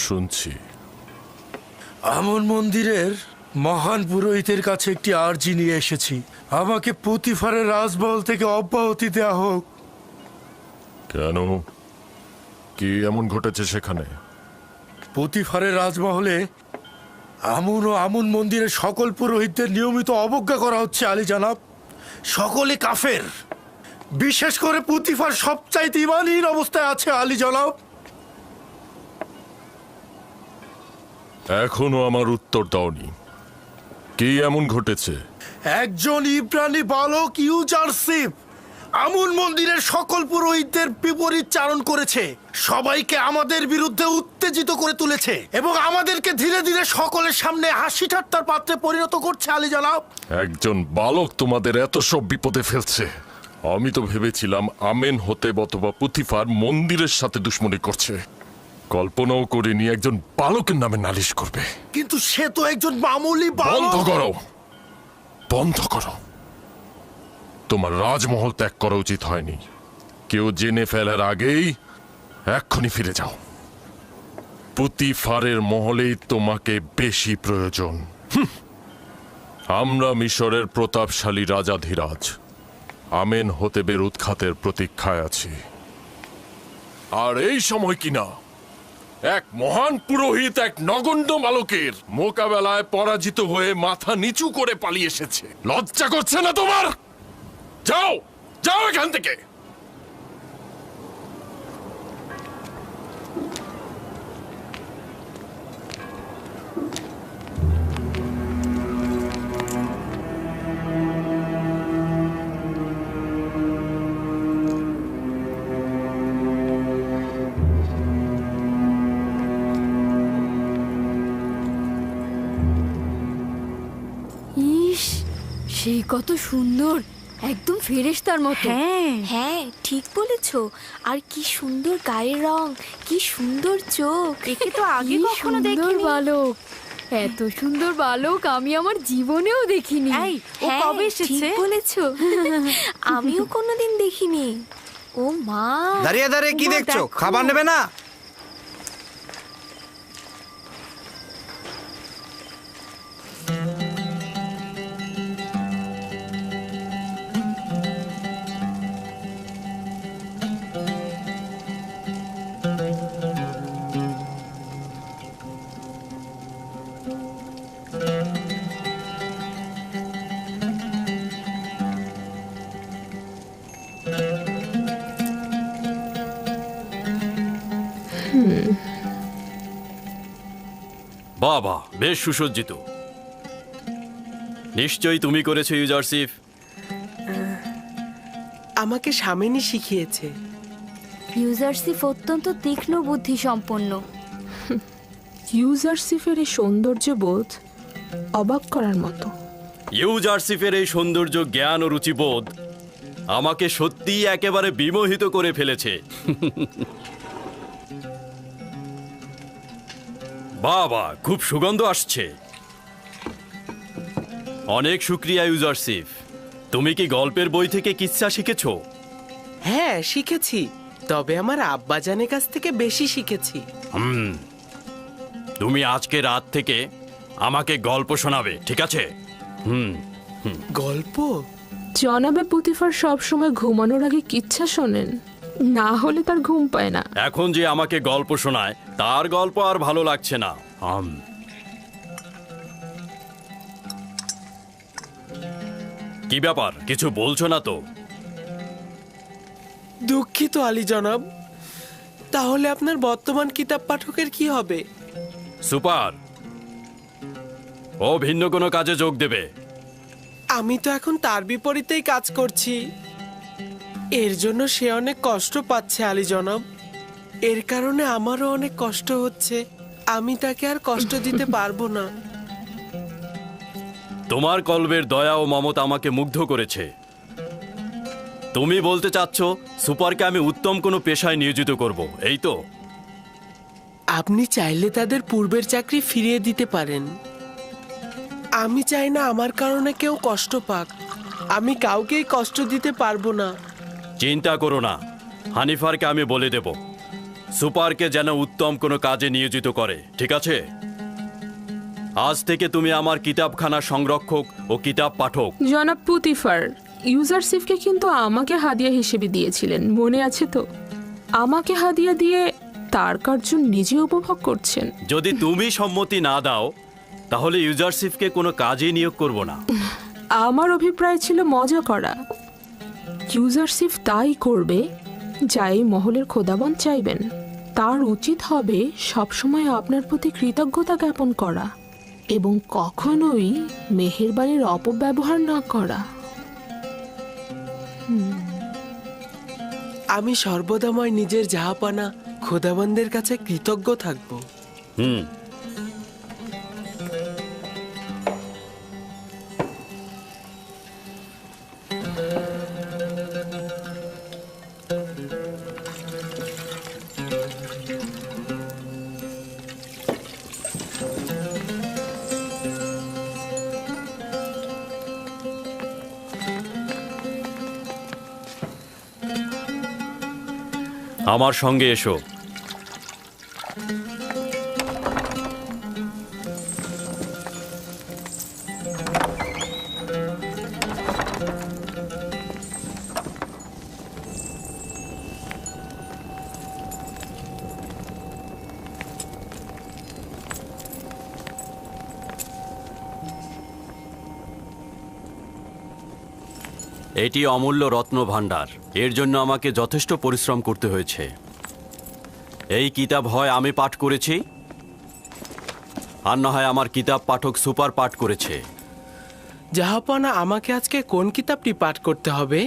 শুনছি। আমন মন্দিরের মহান পুরোহিতের কাছে একটি আর্জি নিয়ে এসেছি। আমাকে পুতিফারের রাজমহল থেকে অব্যাহতি দেওয়া হোক। কেন, কি এমন ঘটেছে সেখানে? পুতিফারের রাজমহলে আমন ও আমন মন্দিরের সকল পুরোহিতদের নিয়মিত অবজ্ঞা করা হচ্ছে আলী জনাব। সকলে কাফের, বিশেষ করে পুতিফার সবচাইতে ইমানহীন অবস্থায় আছে আলী জনাব। এখনো আমার উত্তর দাওনি, কি এমন ঘটেছে? একজন ইব্রানি বালক ইউজারসিফ আমন মন্দিরের সকল পুরোহিতদের বিপরীত চারণ করেছে, সবাইকে আমাদের বিরুদ্ধে উত্তেজিত করে তুলেছে এবং আমাদেরকে ধীরে ধীরে সকলের সামনে হাসি ঠাট্টার পাত্রে পরিণত করছে আলী জনাব। একজন বালক তোমাদের এত সব বিপদে ফেলছে। আমি তো ভেবেছিলাম আমেন হতে অথবা পুতিফার মন্দিরের সাথে দুশ্মনী করছে। কল্পনাও করিনি একজন বালকের নামে নালিশ করবে। কিন্তু সে তো একজন মামুলি বন্ধ বালক। করো, বন্ধ করো। তোমার রাজমহল ত্যাগ করা উচিত হয়নি। কেউ জেনে ফেলার আগেই এক্ষুনি ফিরে যাও। পুতিফারের মহলেই তোমাকে বেশি প্রয়োজন। আমরা মিশরের প্রতাপশালী রাজাধিরাজ আমেন হতেবের উৎখাতের প্রতীক্ষায় আছি। আর এই সময় কিনা এক মহান পুরোহিত এক নগণ্য বালকের মোকাবেলায় পরাজিত হয়ে মাথা নিচু করে পালিয়ে এসেছে। লজ্জা করছে না তোমার? যাও, যাও এখান থেকে। ইস, সেই কত সুন্দর, একদম ফেরেশতার মতো। হ্যাঁ ঠিক বলেছো। আর কি সুন্দর গায়ের রং, কি সুন্দর চোখ। একে তো আগে কখনো দেখিনি। বালক, এত সুন্দর বালক আমি আমার জীবনেও দেখিনি। ও কবে এসেছে? ঠিক বলেছো, আমিও কোনোদিন দেখিনি। ও মা, দাঁড়িয়ে দাঁড়িয়ে কি দেখছো? খাবার নেবে না? বাবা, বেশ সুসজ্জিত। নিশ্চয়ই তুমি করেছো ইউজারসিফ। আমাকে স্বামিনী শিখিয়েছে। ইউজারসিফ অত্যন্ত তীক্ষ্ণ বুদ্ধি সম্পন্ন। ইউজারসিফের এই সৌন্দর্য বোধ অবাক করার মতো। ইউজারসিফের এই সৌন্দর্য, জ্ঞান ও রুচিবোধ আমাকে সত্যিই একেবারে বিমোহিত করে ফেলেছে। বাবা, খুব সুগন্ধ আসছে। অনেক শুক্রিয়া ইউজারসিফ। তুমি কি গল্পের বই থেকে কিচ্ছা শিখেছো? হ্যাঁ শিখেছি, তবে আমার আব্বাজানের কাছ থেকে বেশি শিখেছি। তুমি আজকে রাত থেকে আমাকে গল্প শোনাবে, ঠিক আছে? গল্প? জনাবে পুতিফার সব সময় ঘুমানোর আগে কিচ্ছা শোনেন, না হলে তার ঘুম পায় না। এখন যে আমাকে গল্প শোনায় তার গল্প আর ভালো লাগছে না। কি ব্যাপার, কিছু বলছো না তো? দুঃখিত আলী জনাব। তাহলে আপনার বর্তমান কিতাব পাঠকের কি হবে? সুপার, ও ভিন্ন কোনো কাজে যোগ দেবে। আমি তো এখন তার বিপরীতেই কাজ করছি। এর জন্য সে অনেক কষ্ট পাচ্ছে আলী জনাব। এর কারণে আমারও অনেক কষ্ট হচ্ছে। আমি তাকে আর কষ্ট দিতে পারবো না। তোমার কল্পের দয়া ও মমতা আমাকে মুগ্ধ করেছে। তুমি বলতে চাচ্ছ সুপারকে আমি উত্তম কোনো পেশায় নিয়োজিত করব, এই তো? আপনি চাইলে তাদের পূর্বের চাকরি ফিরিয়ে দিতে পারেন। আমি চাই না আমার কারণে কেউ কষ্ট পাক। আমি কাউকেই কষ্ট দিতে পারবো না। চিন্তা করো না, হানিফারকে আমি বলে দেব সুপারকে যেন উত্তম কোনো কাজে নিয়োজিত করে, ঠিক আছে? আজ থেকে তুমি আমার কিতাবখানা সংরক্ষক ও কিতাব পাঠক। জনাব পুতিফার, ইউজারসিফকে কিন্তু আমাকে হাদিয়া হিসেবে দিয়েছিলেন, মনে আছে তো? আমাকে হাদিয়া দিয়ে তার কার্য নিজে উপভোগ করছেন। যদি তুমি সম্মতি না দাও তাহলে ইউজারসিফকে কোনো কাজে নিয়োগ করব না। আমার অভিপ্রায় ছিল মজা করা। ইউজারসিফ তাই করবে যা এই মহলের খোদাবন চাইবেন। তার উচিত হবে সবসময় আপনার প্রতি কৃতজ্ঞতা জ্ঞাপন করা এবং কখনোই মেহেরবানির অপব্যবহার না করা। আমি সর্বদাময় নিজের জাহাপানা খোদাবন্দের কাছে কৃতজ্ঞ থাকব। আমার সঙ্গে এসো। এটি অমূল্য রত্ন ভাণ্ডার। এর জন্য আমাকে যথেষ্ট পরিশ্রম করতে হয়েছে। এই কিতাব হয় আমি পাঠ করেছি, আর না হয় আমার কিতাব পাঠক সুপার পাঠ করেছে। জাহাপানা, আমাকে আজকে কোন কিতাবটি পাঠ করতে হবে?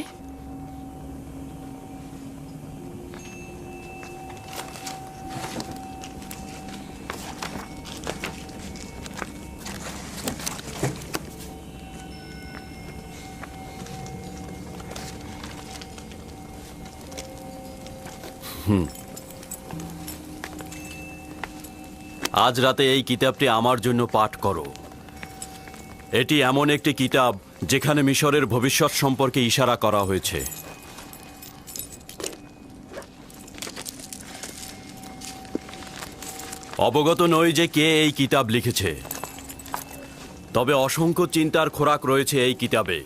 আজ রাতে এই কিতাবটি আমার জন্য পাঠ করো। এটি এমন একটি কিতাব যেখানে মিশরের ভবিষ্যৎ সম্পর্কে ইশারা করা হয়েছে। অবগত নই যে কে এই কিতাব লিখেছে, তবে অসংখ্য চিন্তার খোরাক রয়েছে এই কিতাবে।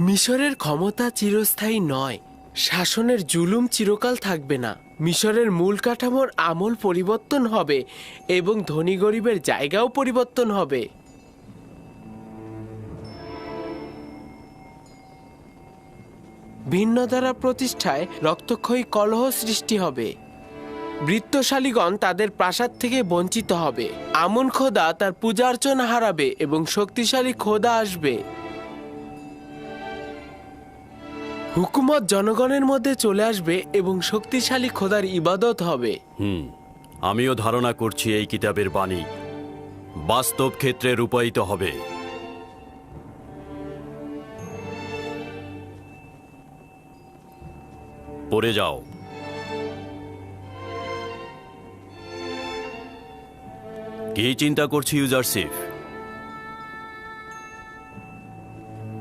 মিশরের ক্ষমতা চিরস্থায়ী নয়, শাসনের জুলুম চিরকাল থাকবে না। মিশরের মূল কাঠামোর আমল পরিবর্তন হবে এবং ধনী গরিবের জায়গাও পরিবর্তন হবে। ভিন্ন ধারা প্রতিষ্ঠায় রক্তক্ষয়ী কলহ সৃষ্টি হবে। বৃত্তশালীগণ তাদের প্রাসাদ থেকে বঞ্চিত হবে। আমন খোদা তার পূজার্চনা হারাবে এবং শক্তিশালী খোদা আসবে। হুকুমত জনগণের মধ্যে চলে আসবে এবং শক্তিশালী খোদার ইবাদত হবে। আমিও ধারণা করছি এই কিতাবের বাণী বাস্তব ক্ষেত্রে রূপায়িত হবে। পড়ে যাও। কি চিন্তা করছি ইউজারসিফ?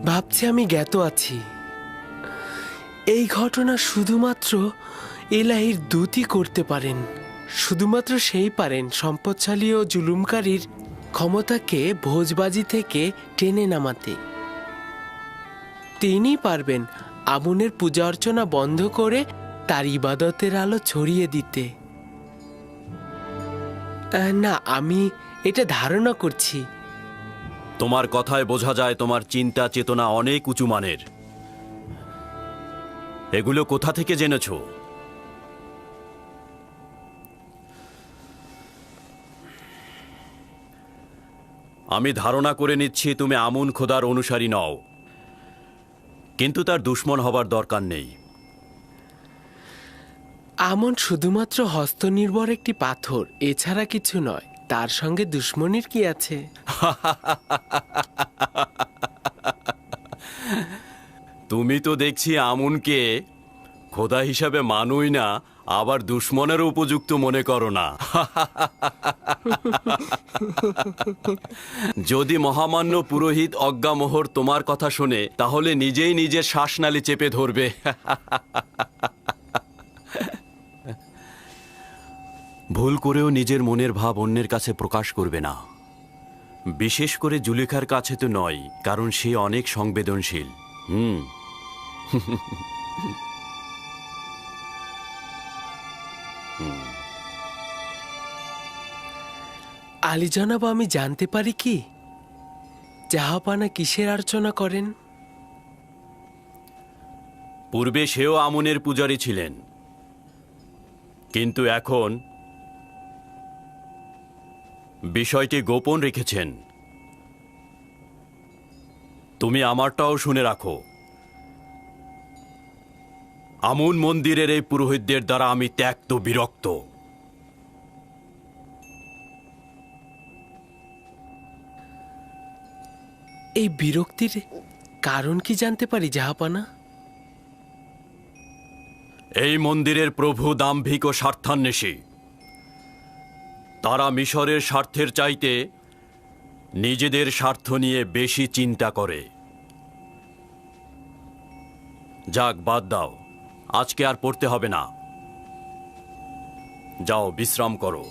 ভাবছি আমি জ্ঞাত আছি। এই ঘটনা শুধুমাত্র এলাহির দূতই করতে পারেন। শুধুমাত্র সেই পারেন সম্পদশালী ও জুলুমকারীর ক্ষমতাকে ভোজবাজি থেকে টেনে নামাতে। তিনি পারবেন আমুনের পূজা অর্চনা বন্ধ করে তার ইবাদতের আলো ছড়িয়ে দিতে। না, আমি এটা ধারণা করছি। তোমার কথায় বোঝা যায় তোমার চিন্তা চেতনা অনেক উঁচু মানের। এগুলো কোথা থেকে জেনেছো? আমি ধারণা করে নিচ্ছি তুমি আমুন খোদার অনুসারী নও, কিন্তু তার দুশমন হবার দরকার নেই। আমন শুধুমাত্র হস্তনির্ভর একটি পাথর, এছাড়া কিছু নয়। তার সঙ্গে দুশ্মনীর কি আছে? তুমি তো দেখছি আমুনকে খোদা হিসাবে মানুই না, আবার দুশ্মনের উপযুক্ত মনে করো না। যদি মহামান্য পুরোহিত অজ্ঞামোহর তোমার কথা শোনে তাহলে নিজেই নিজের শ্বাসনালী চেপে ধরবে। ভুল করেও নিজের মনের ভাব অন্যের কাছে প্রকাশ করবে না, বিশেষ করে জুলেখার কাছে তো নয়, কারণ সে অনেক সংবেদনশীল। আলী জনাব, আমি জানতে পারি কি জাহাপানা কিসের অর্চনা করেন? পূর্বে সেও আমনের পূজারী ছিলেন, কিন্তু এখন বিষয়টি গোপন রেখেছেন। তুমি আমারটাও শুনে রাখো। আমুন মন্দিরের এই পুরোহিতদের দ্বারা আমি ত্যক্ত বিরক্ত। এই বিরক্তির কারণ কি জানতে পারি জাহাপানা? এই মন্দিরের প্রভু দাম্ভিক ও স্বার্থান্বেষী। তারা মিশরের স্বার্থের চাইতে নিজেদের স্বার্থ নিয়ে বেশি চিন্তা করে। যাক, বাদ দাও, আজকে আর পড়তে হবে না। যাও, বিশ্রাম করো।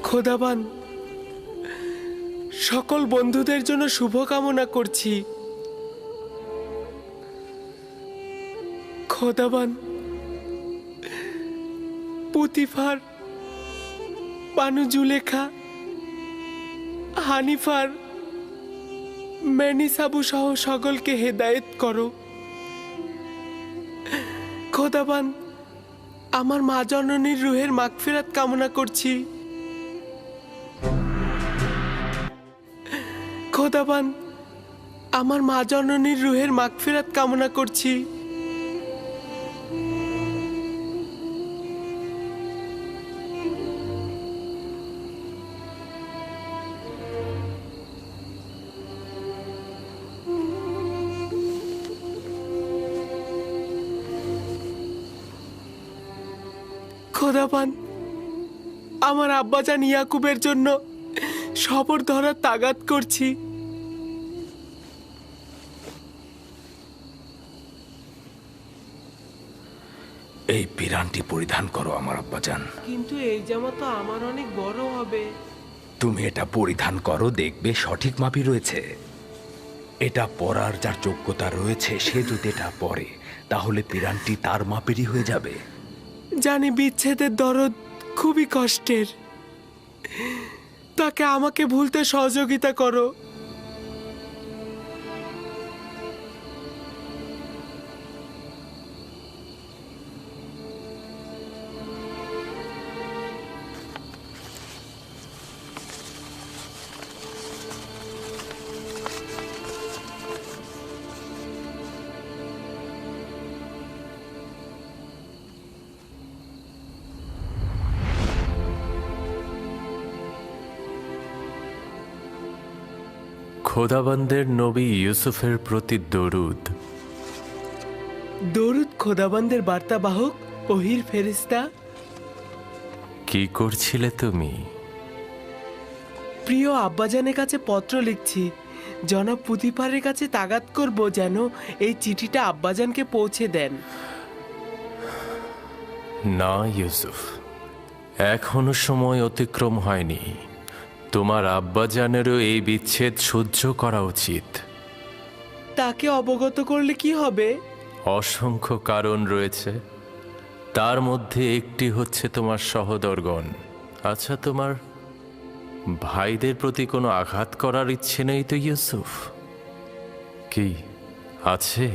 খোদাবান, সকল বন্ধুদের জন্য শুভকামনা করছি। খোদাবান, পুতিফার, বানু জুলেখা, হানিফার, মেনিসাবু সহ সকলকে হেদায়েত করো। খোদাবান, আমার মা জননীর রুহের মাগফিরাত কামনা করছি। খোদাবান, আমার মা জননীর রুহের মাগফিরাত কামনা করছি। খোদাবান, আমার আব্বাজান ইয়াকুবের জন্য সবর ধরার তাগাদ করছি। এই পিরানটি পরিধান করো আমার আব্বাজান। কিন্তু এই জামা তো আমার অনেক বড় হবে। তুমি এটা পরিধান করো, দেখবে সঠিক মাপই রয়েছে। এটা পরার যার যোগ্যতা রয়েছে সে যদি এটা পরে তাহলে পিরানটি তার মাপেরই হয়ে যাবে। জানি বিচ্ছেদের দরদ খুবই কষ্টের, তাকে আমাকে ভুলতে সহযোগিতা করো। খোদাবন্দের নবী ইউসুফের প্রতি দরুদ। দরুদ খোদাবন্দের বার্তাবাহক ওহির ফেরেশতা। কি করছিলে তুমি? প্রিয় আব্বাজানের কাছে পত্র লিখছি, জনাব পুতিফারের কাছে তাগাদ করব যেন এই চিঠিটা আব্বাজানকে পৌঁছে দেন। না ইউসুফ, এখনো সময় অতিক্রম হয়নি। তোমার আব্বাজানেরও এই বিচ্ছেদ সহ্য করা উচিত। তাকে অবগত করলে কি হবে? অসংখ্য কারণ রয়েছে, তার মধ্যে একটি হচ্ছে তোমার সহোদরগণ। আচ্ছা, তোমার ভাইদের প্রতি কোনো আঘাত করার ইচ্ছে নেই তো ইউসুফ? কি আছে?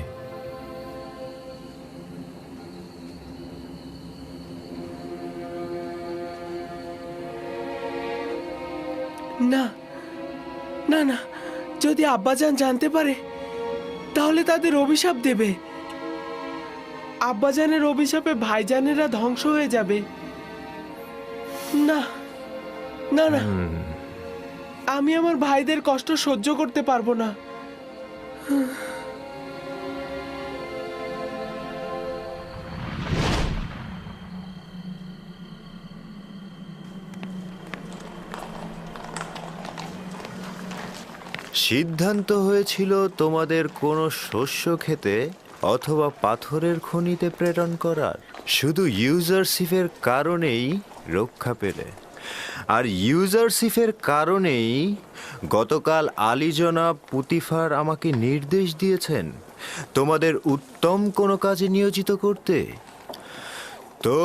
না না না, যদি আব্বাজান জানতে পারে তাহলে তাদের অভিশাপ দেবে। আব্বাজানের অভিশাপে ভাইজানেরা ধ্বংস হয়ে যাবে। না না না, আমি আমার ভাইদের কষ্ট সহ্য করতে পারবো না। সিদ্ধান্ত হয়েছিল তোমাদের কোনো শস্য খেতে অথবা পাথরের খনিতে প্রেরণ করার, শুধু ইউজারশিপের কারণেই রক্ষা পেলে। আর ইউজারশিপের কারণেই গতকাল আলী জনাব পুতিফার আমাকে নির্দেশ দিয়েছেন তোমাদের উত্তম কোনো কাজে নিয়োজিত করতে। তো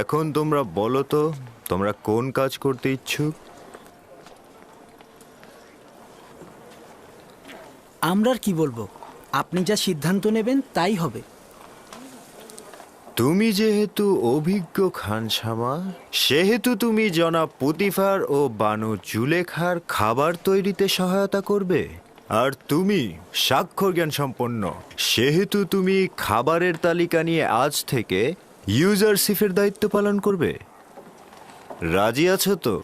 এখন তোমরা বলো তো, তোমরা কোন কাজ করতে ইচ্ছুক? আমরা আর কি বলবো, আপনি যা সিদ্ধান্ত নেবেন তাই হবে। তুমি যেহেতু অভিজ্ঞ খানসামা, সেহেতু তুমি জনাব পুতিফার ও বানু জুলেখার খাবার তৈরিতে সহায়তা করবে। আর তুমি স্বাক্ষর জ্ঞান সম্পন্ন, সেহেতু তুমি খাবারের তালিকা নিয়ে আজ থেকে ইউজারশিপের দায়িত্ব পালন করবে। রাজি আছো তো?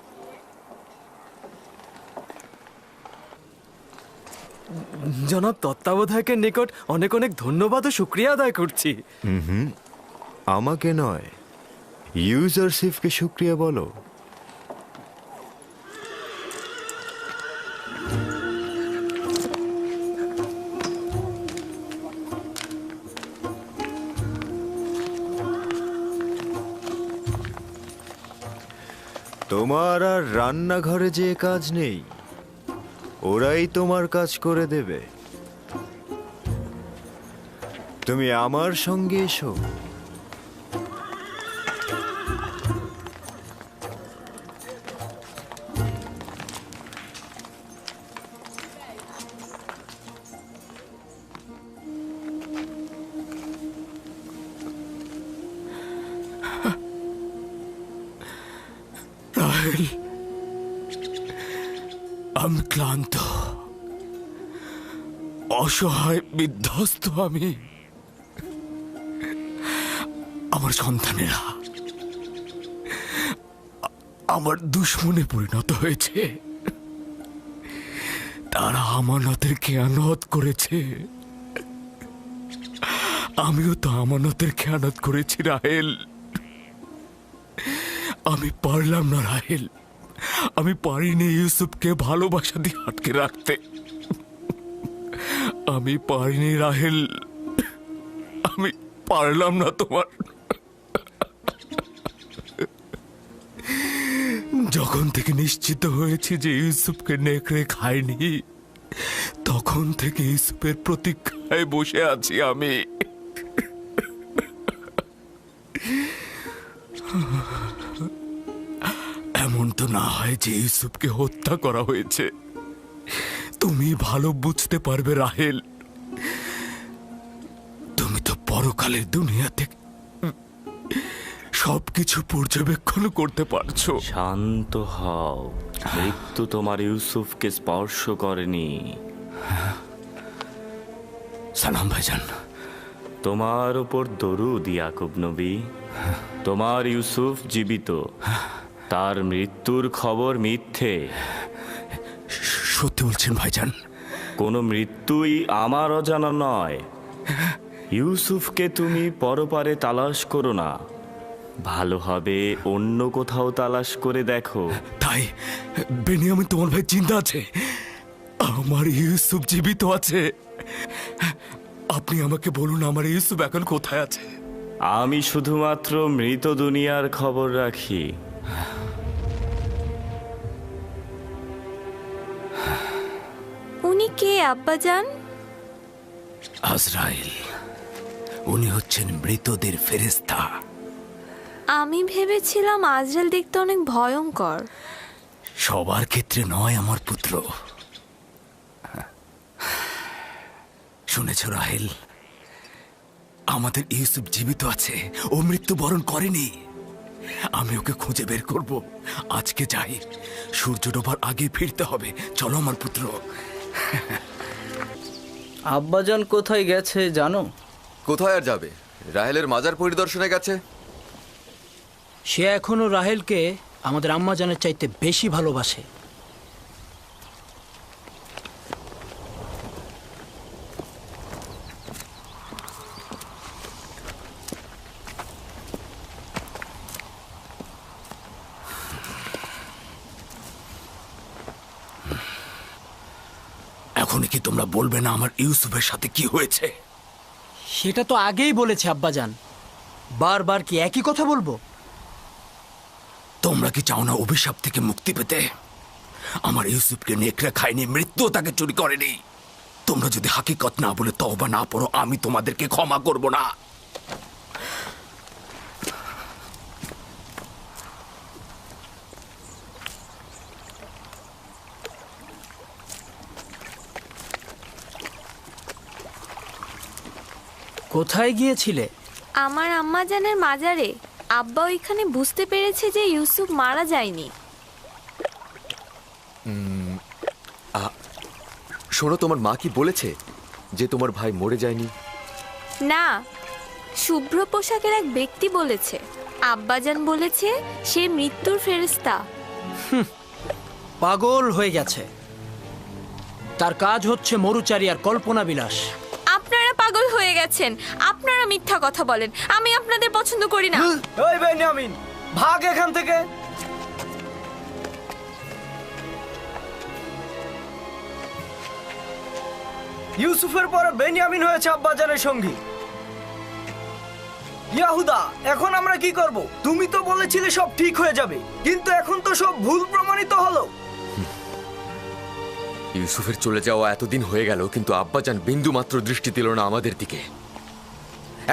জনাব তত্ত্বাবধায়কের নিকট অনেক অনেক ধন্যবাদ ও শুক্রিয়া আদায় করছি। আমাকে নয়, ইউজারশিপকে শুক্রিয়া বলো। তোমার আর রান্নাঘরে যে কাজ নেই, ওরাই তোমার কাজ করে দেবে। তুমি আমার সঙ্গে এসো। রাহেল, আমি ক্লান্ত, অসহায়, বিধ্বস্ত। আমি, আমার সন্তানেরা আমার দুশ্মনে পরিণত হয়েছে। তারা আমানতের খেয়ানত করেছে, আমিও তো আমানতের খেয়ানত করেছি রাহেল। আমি পারলাম না রাহেল, আমি পারিনি ইউসুফকে ভালোবাসা দিয়ে আটকে রাখতে। আমি পারিনি রাহেল, আমি পারলাম না। তোমার যখন থেকে নিশ্চিত হয়েছি যে ইউসুফকে নেকড়ে খায়নি, তখন থেকে ইউসুফের প্রতীক্ষায় বসে আছি আমি। এমন তো না হয় যে ইউসুফকে হত্যা করা হয়েছে। তুমি ভালো বুঝতে পারবে রাহেল, তুমি তো পরকালের দুনিয়া থেকে সবকিছু পর্যবেক্ষণ করতে পারছো। শান্ত হও, মৃত্যু তোমার ইউসুফকে স্পর্শ করেনি। সালাম ভাইজান। তোমার উপর দরুদ ইয়াকুব নবী। তোমার ইউসুফ জীবিত, তার মৃত্যুর খবর মিথ্যে। সত্যি বলছেন ভাইজান? কোনো মৃত্যুই আমার অজানা নয়। ইউসুফকে তুমি পরপারে তালাশ করো না, ভালো হবে অন্য কোথাও তালাশ করে দেখো। তাই বেনিয়ামিন তোমার ভাই চিন্তা আছে? আমার ইউসুফ জীবিত আছে। আপনি আমাকে বলুন আমার ইউসুফ এখন কোথায় আছে? আমি শুধুমাত্র মৃত দুনিয়ার খবর রাখি। উনি কে আব্বাজান? আজরাইল, উনি হচ্ছেন মৃতদের ফেরেশতা। আমি ভেবেছিলাম আজরাইল দেখতে অনেক ভয়ঙ্কর। সবার ক্ষেত্রে নয় আমার পুত্র। শুনেছ রাহেল, আমাদের ইউসুফ জীবিত আছে, ও মৃত্যুবরণ করেনি। আমি ওকে খুঁজে বের করব। আজকে যাই, সূর্য ডোবার আগে ফিরতে হবে। চলো আমার পুত্র। আব্বাজান কোথায় গেছে জানো? কোথায় আর যাবে? রাহেলের মাজার পরিদর্শনে গেছে। সে এখনো রাহেলকে আমাদের আম্মাজানের চাইতে বেশি ভালোবাসে। এখন কি তোমরা বলবে না আমার ইউসুফের সাথে কি হয়েছে? সেটা তো আগেই বলেছে আব্বাজান, বারবার কি একই কথা বলবো? তোমরা কি চাও না অভিশাপ থেকে মুক্তি পেতে? আমার ইউসুফকে নেকড়ে খায়নি, মৃত্যু তাকে চুরি করেনি। তোমরা যদি হাকিকত না বলে তওবা না পড়ো, আমি তোমাদেরকে ক্ষমা করব না। কোথায় গিয়েছিলে? আমার আম্মাজানের মাজারে। আব্বা ওইখানে বুঝতে পেরেছে যে ইউসুফ মারা যায়নি। শোনো, তোমার মা কি বলেছে যে তোমার ভাই মরে যায়নি? না, শুভ্র পোশাকের এক ব্যক্তি বলেছে। আব্বাজান বলেছে সে মৃত্যুর ফেরেশতা। পাগল হয়ে গেছে। তার কাজ হচ্ছে মরুচারী আর কল্পনা বিলাস। আপনারা পাগল হয়ে গেছেন। আপনারা মিথ্যা কথা বলেন। আমি আপনাদের পছন্দ করি না। ওই বেনিয়ামিন, ভাগ এখান থেকে। ইউসুফের পরে বেনিয়ামিন হয়েছে আব্বাজানের সঙ্গী। ইয়াহুদা, এখন আমরা কি করব? তুমি তো বলেছিলে সব ঠিক হয়ে যাবে, কিন্তু এখন তো সব ভুল প্রমাণিত হলো। ইউসুফের চলে যাওয়া এতদিন হয়ে গেল, কিন্তু আব্বাজান বিন্দু মাত্র দৃষ্টি দিল না আমাদের দিকে।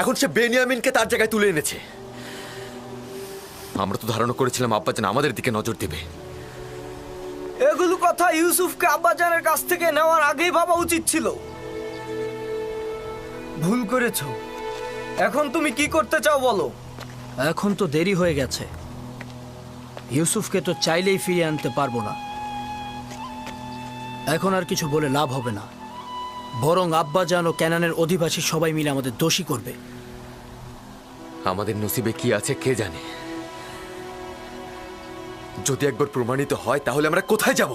এখন সে বেনিয়ামিনকে তার জায়গায় তুলে এনেছে। আমরা তো ধারণা করেছিলাম আব্বাজান আমাদের দিকে নজর দেবে। এগুলো কথা ইউসুফকে আব্বাজানের কাছ থেকে নেওয়ার আগেই ভাবা উচিত ছিল। ভুল করেছো। এখন তুমি কি করতে চাও বলো? এখন তো দেরি হয়ে গেছে। ইউসুফকে তো চাইলেই ফিরিয়ে আনতে পারবো না। এখন আর কিছু বলে লাভ হবে না, বরং আব্বাজান ও ক্যানানের অধিবাসী সবাই মিলে আমাদের দোষী করবে। আমাদের নসিবে কি আছে কে জানে। যদি একবার প্রমাণিত হয় তাহলে আমরা কোথায় যাব?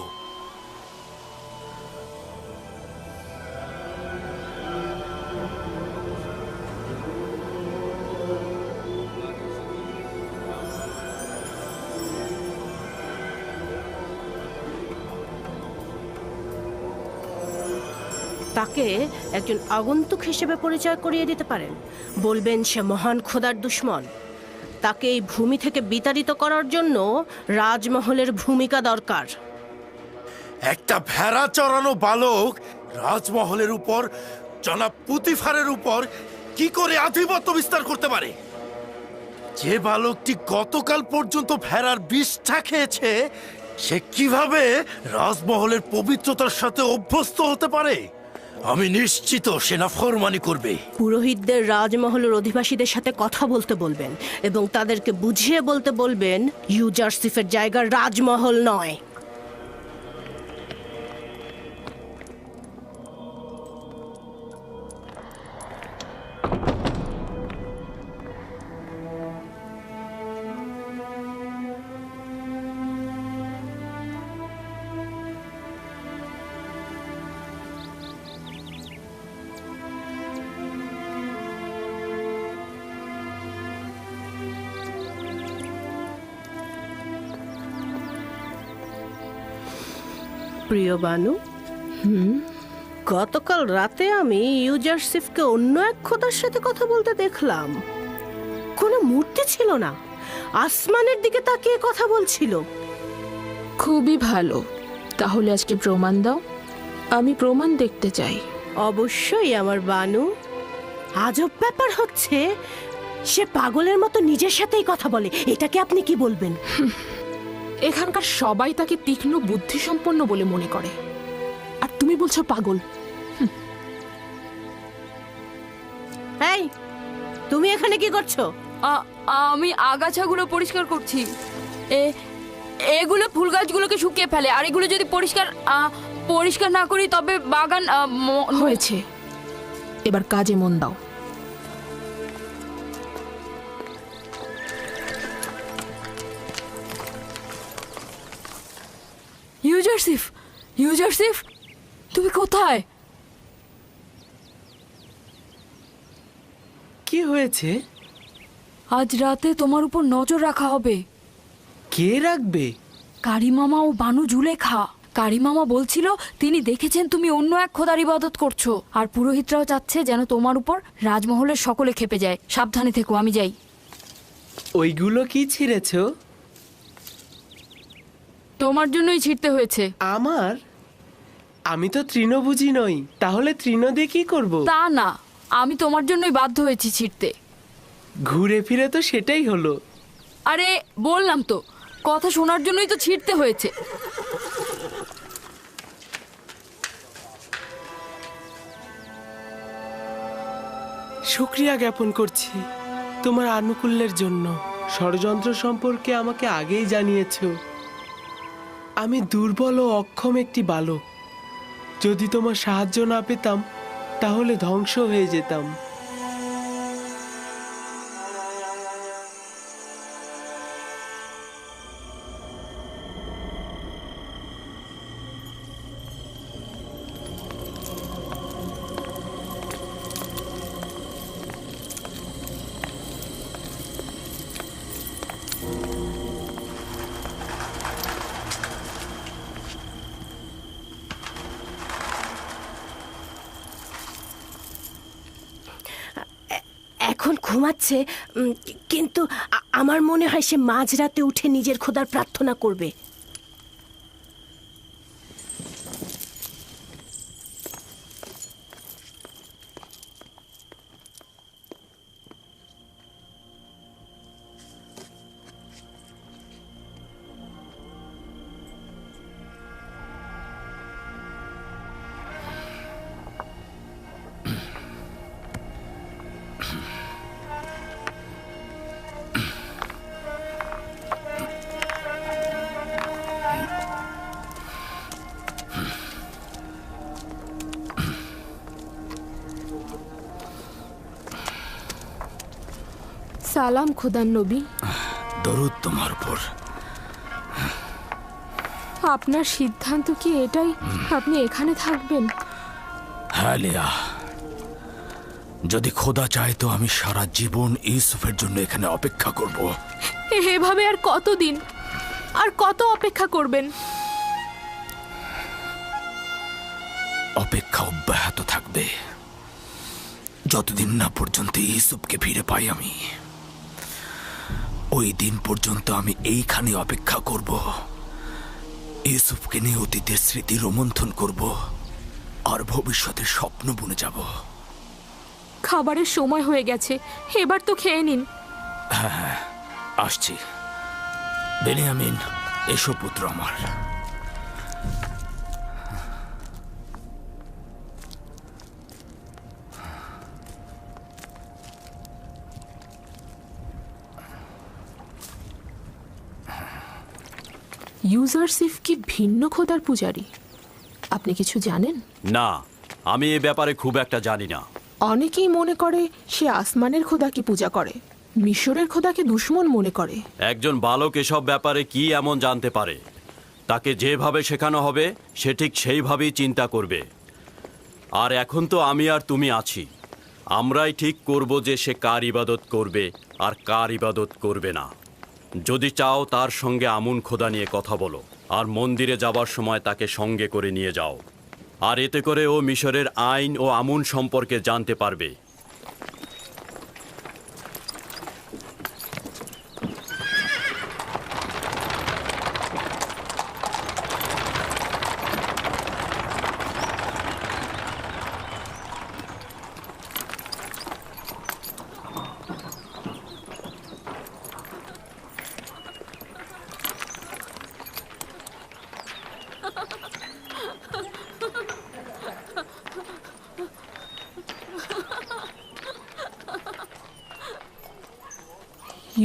তাকে একজন আগন্তুক হিসেবে পরিচয় করিয়ে দিতে পারেন। বলবেন সে মহান খোদার দুশমন। তাকে এই ভূমি থেকে বিতাড়িত করার জন্য রাজমহলের ভূমিকা দরকার। একটা ভেড়া চড়ানো বালক রাজমহলের উপর, জনাব পুতিফারের উপর কি করে আধিপত্য বিস্তার করতে পারে? যে বালকটি গতকাল পর্যন্ত ভেড়ার বিষটা খেয়েছে, সে কিভাবে রাজমহলের পবিত্রতার সাথে অভ্যস্ত হতে পারে? আমি নিশ্চিত সে নাফরমানি করবে। পুরোহিতদের রাজমহলের অধিবাসীদের সাথে কথা বলতে বলবেন এবং তাদেরকে বুঝিয়ে বলতে বলবেন ইউজারসিফের জায়গা রাজমহল নয়। প্রিয় বানু, গতকাল রাতে আমি ইউজারশিফকে অন্য এক খোদার সাথে কথা বলতে দেখলাম। কোনো মূর্তি ছিল না, আসমানের দিকে তাকিয়ে কথা বলছিল। খুবই ভালো, তাহলে আজকে প্রমাণ দাও, আমি প্রমাণ দেখতে চাই। অবশ্যই আমার বানু। আজব ব্যাপার হচ্ছে, সে পাগলের মতো নিজের সাথেই কথা বলে। এটাকে আপনি কি বলবেন? এখানকার সবাই তাকে তীক্ষ্ণ বুদ্ধিসম্পন্ন বলে মনে করে, আর তুমি বলছো পাগল। এই, তুমি এখানে কি করছো? আমি আগাছাগুলো পরিষ্কার করছি। এগুলো ফুল গাছগুলোকে শুকিয়ে ফেলে, আর এগুলো যদি পরিষ্কার না করি তবে বাগান হয়েছে, এবার কাজে মন দাও। ইউজারশিফ, তুমি কোথায়? কি হয়েছে? আজ রাতে তোমার উপর নজর রাখা হবে। কে রাখবে? কারিমামা ও বানু জুলেখা। কারিমামা বলছিল তিনি দেখেছেন তুমি অন্য এক খোদার ইবাদত করছো, আর পুরোহিতরাও চাচ্ছে যেন তোমার উপর রাজমহলের সকলে খেপে যায়। সাবধানে থেকো, আমি যাই। ওইগুলো কি ছিঁড়েছো? তোমার জন্যই ছিঁড়তে হয়েছে। আমার? আমি তো তৃণভোজী নই, তাহলে তৃণ দিয়ে কি করবো? তা না, আমি তোমার জন্যই বাধ্য হয়েছি ছিঁড়তে। ঘুরে ফিরে তো সেটাই হলো। আরে বললাম তো, কথা শোনার জন্যই তো ছিঁড়তে হয়েছে। শুকরিয়া জ্ঞাপন করছি তোমার আনুকূল্যের জন্য। ষড়যন্ত্র সম্পর্কে আমাকে আগেই জানিয়েছো। আমি দুর্বল ও অক্ষম একটি বালক। যদি তোমার সাহায্য না পেতাম তাহলে ধ্বংস হয়ে যেতাম। এখন ঘুমাচ্ছে, কিন্তু আমার মনে হয় সে মাঝরাতে উঠে নিজের খোদার প্রার্থনা করবে। সালাম খোদার নবী। দরুদ তোমার উপর। আপনার সিদ্ধান্ত কি এটাই, আপনি এখানে থাকবেন? হ্যাঁ লিয়া, যদি খোদা চায় তো আমি সারা জীবন ইউসুফের জন্য এখানে অপেক্ষা করব। এভাবে আর কতদিন, আর কত অপেক্ষা করবেন? অপেক্ষা অব্যাহত থাকবে যতদিন না পর্যন্ত ইউসুফকে ফিরে পাই আমি। ওই দিন পর্যন্ত আমি এইখানে অপেক্ষা করব। ইউসুফকে নিয়ে অতীতের স্মৃতি রোমন্থন করব, আর ভবিষ্যতের স্বপ্ন বুনে যাব। খাবারের সময় হয়ে গেছে, এবার তো খেয়ে নিন। হ্যাঁ, আসছি। বেনিয়ামিন, এসো পুত্র আমার। ইউজারশিফ কি ভিন্ন খোদার পূজারী? আপনি কিছু জানেন? না, আমি এ ব্যাপারে খুব একটা জানি না। অনেকেই মনে করে সে আসমানের খোদাকে পূজা করে, মিশরের খোদাকে দুশমন মনে করে। একজন বালক এসব ব্যাপারে কি এমন জানতে পারে? তাকে যেভাবে শেখানো হবে সে ঠিক সেইভাবেই চিন্তা করবে। আর এখন তো আমি আর তুমি আছি, আমরাই ঠিক করব যে সে কার ইবাদত করবে আর কার ইবাদত করবে না। যদি চাও তার সঙ্গে আমুন খোদা নিয়ে কথা বলো, আর মন্দিরে যাবার সময় তাকে সঙ্গে করে নিয়ে যাও। আর এতে করে ও মিশরের আইন ও আমুন সম্পর্কে জানতে পারবে।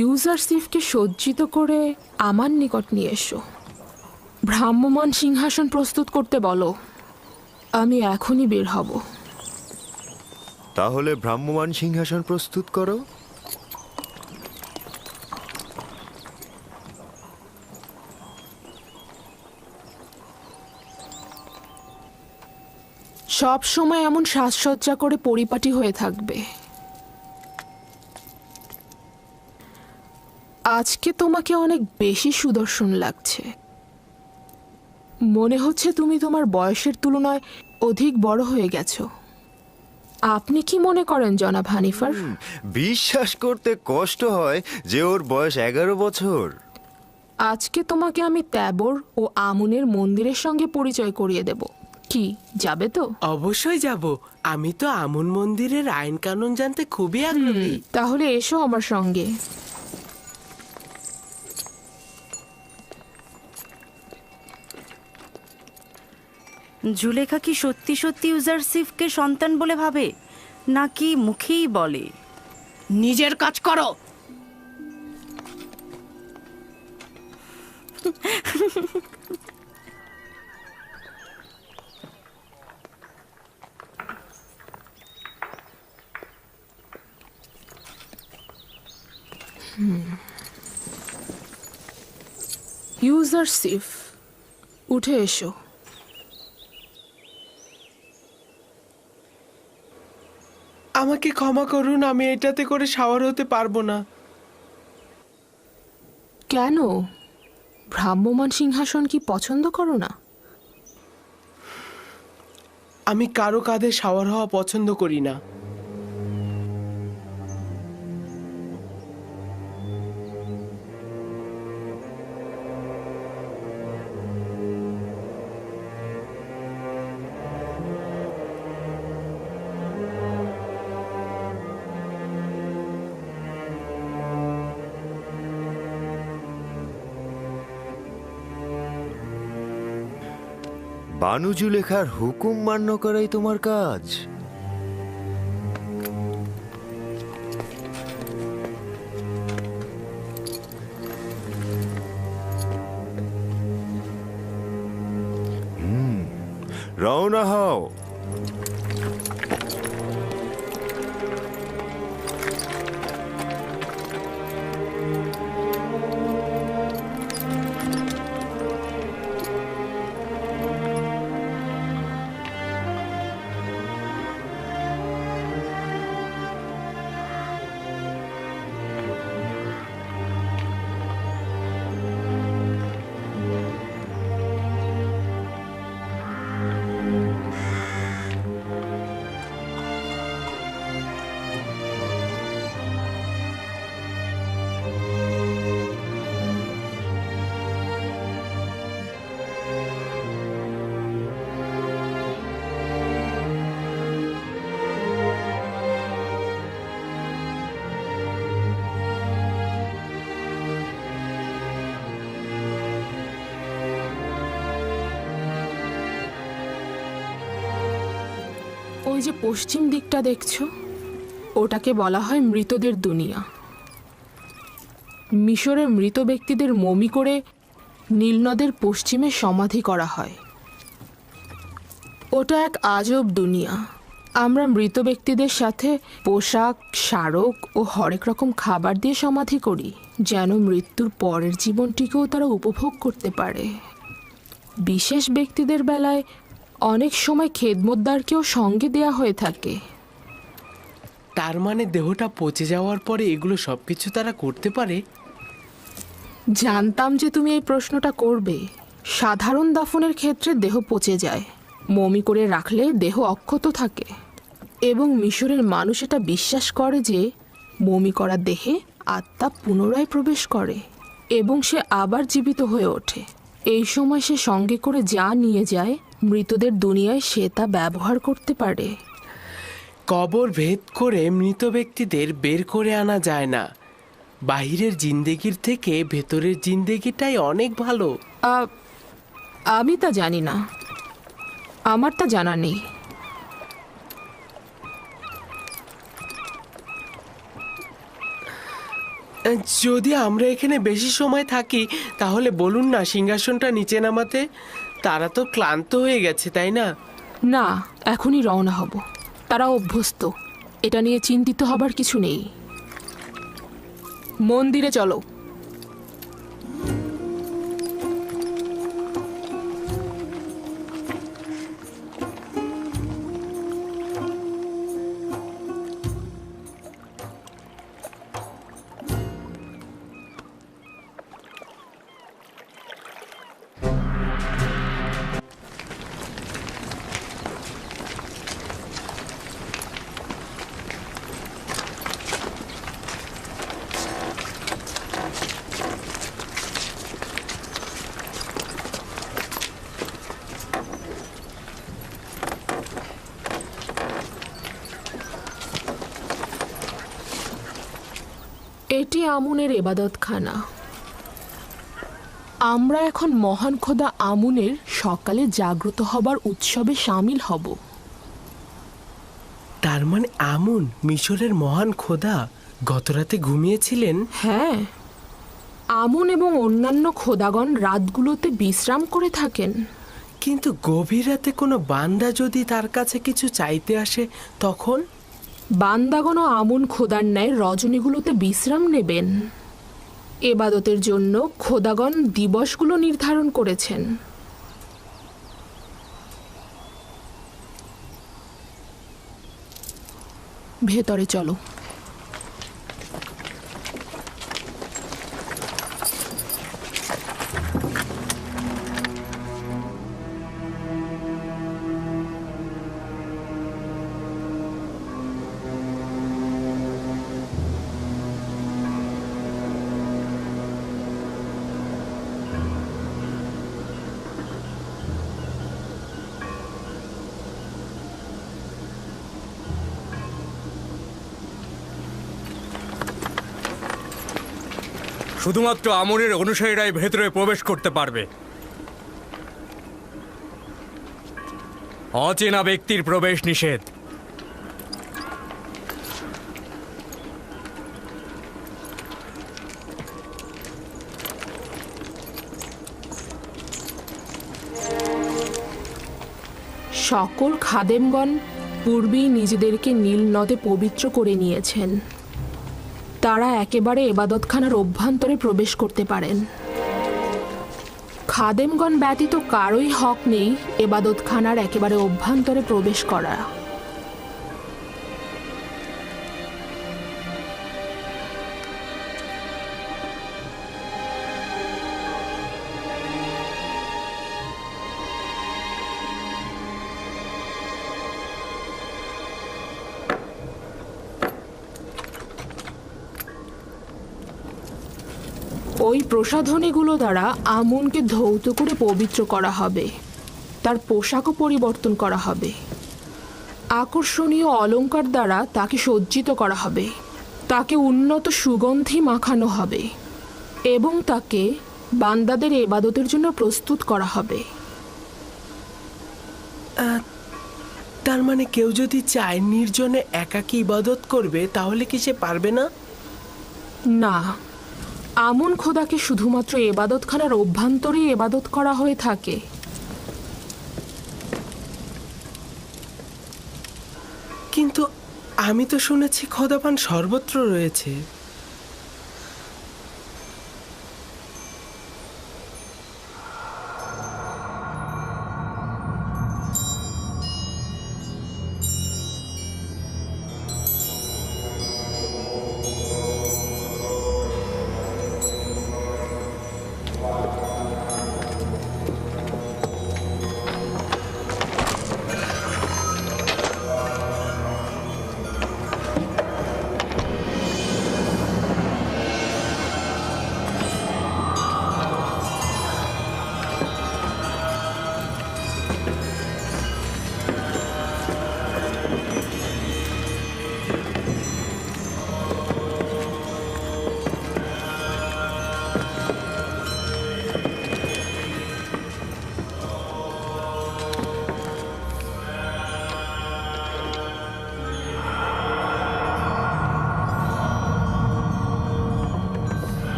ইউজারসিফকে সজ্জিত করে আমার নিকট নিয়ে এসো। ভ্রাম্যমান সিংহাসন প্রস্তুত করতে বলো। আমি এখনই বের হব। তাহলে ভ্রাম্যমান সিংহাসন প্রস্তুত করো। সব সময় এমন সাজসজ্জা করে পরিপাটি হয়ে থাকবে। আজকে তোমাকে অনেক বেশি সুদর্শন লাগছে। মনে হচ্ছে তুমি তোমার বয়সের তুলনায় অধিক বড় হয়ে গেছো। আপনি কি মনে করেন জনাব হানিফার? বিশ্বাস করতে কষ্ট হয় যে ওর বয়স 11 বছর। আজকে তোমাকে আমি ত্যাবর ও আমুনের মন্দিরের সঙ্গে পরিচয় করিয়ে দেব। কি যাবে তো? অবশ্যই যাব। আমি তো আমুন মন্দিরের আইন কানুন জানতে খুবই আগ্রহী। তাহলে এসো আমার সঙ্গে। জুলেখা কি সত্যি সত্যি ইউজারসিফকে সন্তান বলে ভাবে, নাকি মুখেই বলে? নিজের কাজ করো। ইউজারসিফ, উঠে এসো। আমাকে ক্ষমা করুন, আমি এটাতে করে শাওয়ার হতে পারবো না। কেন? ভ্রাম্যমান সিংহাসন কি পছন্দ করো না? আমি কারো কাঁধে শাওয়ার হওয়া পছন্দ করি না। বানু জুলেখার হুকুম মান্য করাই তোমার কাজ। রওনা হও। ওই যে পশ্চিম দিকটা দেখছো, ওটাকে বলা হয় মৃতদের দুনিয়া। মিশরে মৃত ব্যক্তিদের মমি করে নীলনদের পশ্চিমে সমাধি করা হয়। ওটা এক আজব দুনিয়া। আমরা মৃত ব্যক্তিদের সাথে পোশাক, স্মারক ও হরেক রকম খাবার দিয়ে সমাধি করি, যেন মৃত্যুর পরের জীবনটিকেও তারা উপভোগ করতে পারে। বিশেষ ব্যক্তিদের বেলায় অনেক সময় খেদমতদারকেও সঙ্গে দেয়া হয়ে থাকে। তার মানে দেহটা পচে যাওয়ার পরে এগুলো সবকিছু তারা করতে পারে? জানতাম যে তুমি এই প্রশ্নটা করবে। সাধারণ দাফনের ক্ষেত্রে দেহ পচে যায়, মমি করে রাখলে দেহ অক্ষত থাকে এবং মিশরের মানুষ এটা বিশ্বাস করে যে মমি করা দেহে আত্মা পুনরায় প্রবেশ করে এবং সে আবার জীবিত হয়ে ওঠে। এই সময় সে সঙ্গে করে যা নিয়ে যায় মৃতদের দুনিয়ায় সে তা ব্যবহার করতে পারে। কবর ভেদ করে মৃত ব্যক্তিদের বের করে আনা যায় না। বাহিরের জিন্দেগির থেকে ভেতরের জিন্দেগিটাই অনেক ভালো। আমি তা জানি না, আমার তা জানা নেই। যদি আমরা এখানে বেশি সময় থাকি তাহলে বলুন না সিংহাসনটা নিচে নামাতে। তারা তো ক্লান্ত হয়ে গেছে, তাই না? না, এখনই রওনা হব। তারা অভ্যস্ত, এটা নিয়ে চিন্তিত হবার কিছু নেই। মন্দিরে চলো। এটি আমুনের এবাদতখানা। আমরা এখন মহান খোদা আমুনের সকালে জাগ্রত হবার উৎসবে সামিল হব। তার মানে আমুন মিশরের মহান খোদা গতরাতে ঘুমিয়েছিলেন? হ্যাঁ, আমুন এবং অন্যান্য খোদাগণ রাতগুলোতে বিশ্রাম করে থাকেন। কিন্তু গভীর রাতে কোনো বান্দা যদি তার কাছে কিছু চাইতে আসে তখন? বান্দাগণ ও আমুন খোদার ন্যায় রজনীগুলোতে বিশ্রাম নেবেন। এবাদতের জন্য খোদাগণ দিবসগুলো নির্ধারণ করেছেন। ভেতরে চলো। শুধুমাত্র আমুনের অনুসারীরাই ভেতরে প্রবেশ করতে পারবে। অচেনা ব্যক্তির প্রবেশ নিষেধ। সকল খাদেমগণ পূর্বেই নিজেদেরকে নীল নদে পবিত্র করে নিয়েছেন। তারা একেবারে এবাদতখানার অভ্যন্তরে প্রবেশ করতে পারেন। খাদেমগণ ব্যতীত কারোই হক নেই এবাদতখানার একেবারে অভ্যন্তরে প্রবেশ করা। ওই প্রসাধনীগুলো দ্বারা আমুনকে ধৌত করে পবিত্র করা হবে। তার পোশাকও পরিবর্তন করা হবে। আকর্ষণীয় অলংকার দ্বারা তাকে সজ্জিত করা হবে। তাকে উন্নত সুগন্ধি মাখানো হবে এবং তাকে বান্দাদের ইবাদতের জন্য প্রস্তুত করা হবে। তার মানে কেউ যদি চায় নির্জনে একাকী ইবাদত করবে তাহলে কি সে পারবে না? না, আমুন খোদাকে শুধুমাত্র এবাদতখানার অভ্যন্তরেই এবাদত করা হয়ে থাকে। কিন্তু আমি তো শুনেছি খোদাপান সর্বত্র রয়েছে।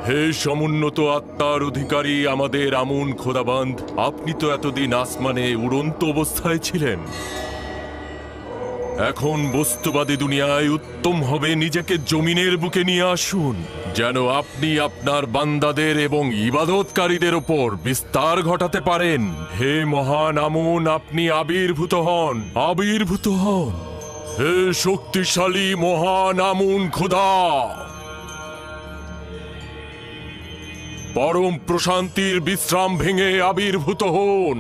হে সমুন্নত আত্মার অধিকারী আমাদের আমুন খোদাবান্ধ, আপনি তো এতদিন আসমানে উড়ন্ত অবস্থায় ছিলেন। এখন বস্তুবাদী দুনিয়ায় উত্তম হবে নিজেকে জমিনের বুকে নিয়ে আসুন, যেন আপনি আপনার বান্দাদের এবং ইবাদতকারীদের ওপর বিস্তার ঘটাতে পারেন। হে মহান আমুন, আপনি আবির্ভূত হন, আবির্ভূত হন। হে শক্তিশালী মহান আমুন খোদা, পরম প্রশান্তির বিশ্রাম ভেঙে আবির্ভূত হন।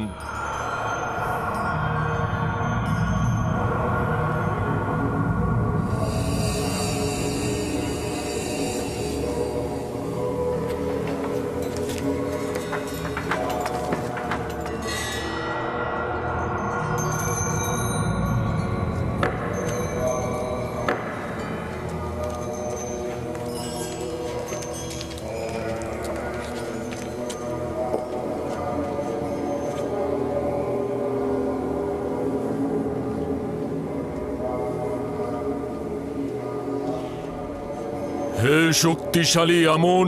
হে শক্তিশালী আমুন,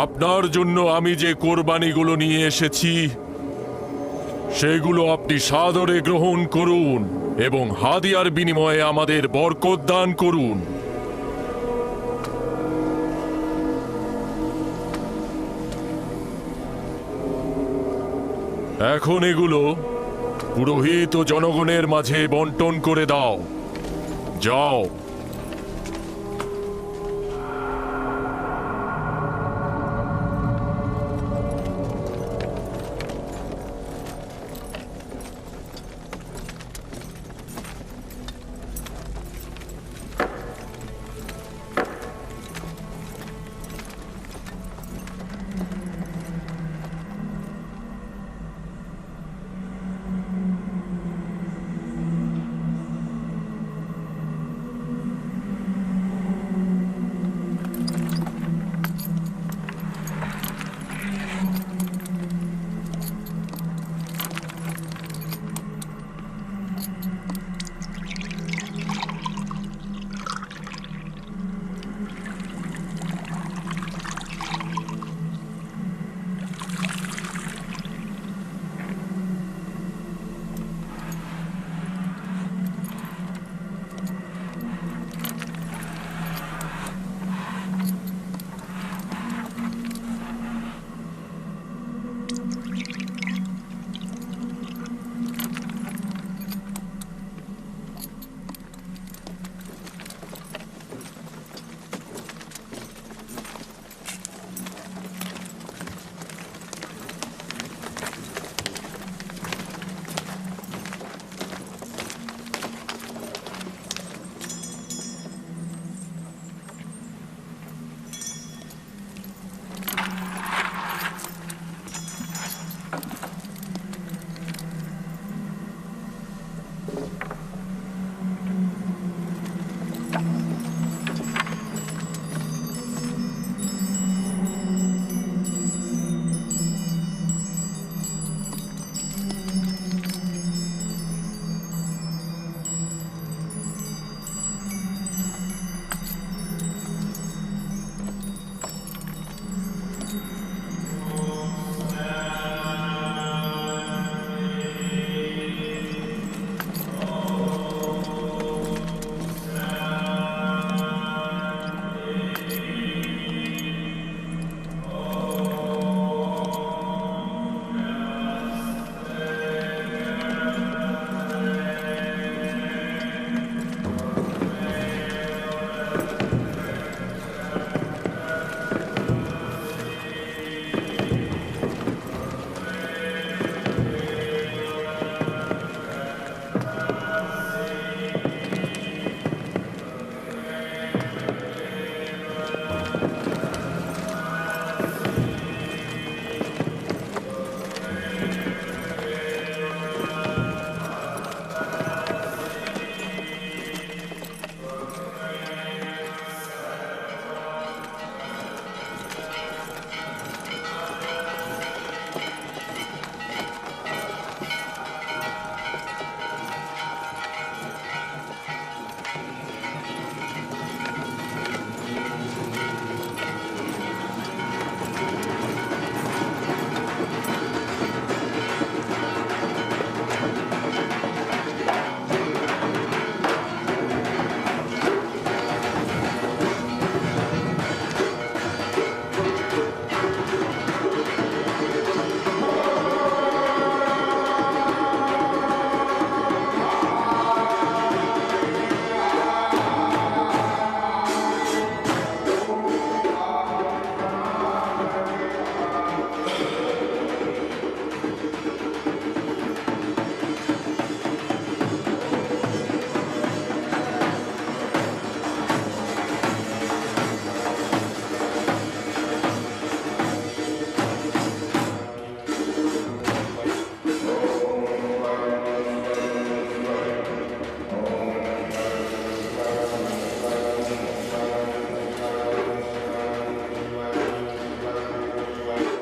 আপনার জন্য আমি যে কোরবানিগুলো নিয়ে এসেছি সেগুলো আপনি সাদরে গ্রহণ করুন এবং হাদিয়ার বিনিময়ে আমাদের বরকত দান করুন। এখন এগুলো পুরোহিত ও জনগণের মাঝে বন্টন করে দাও। যাও।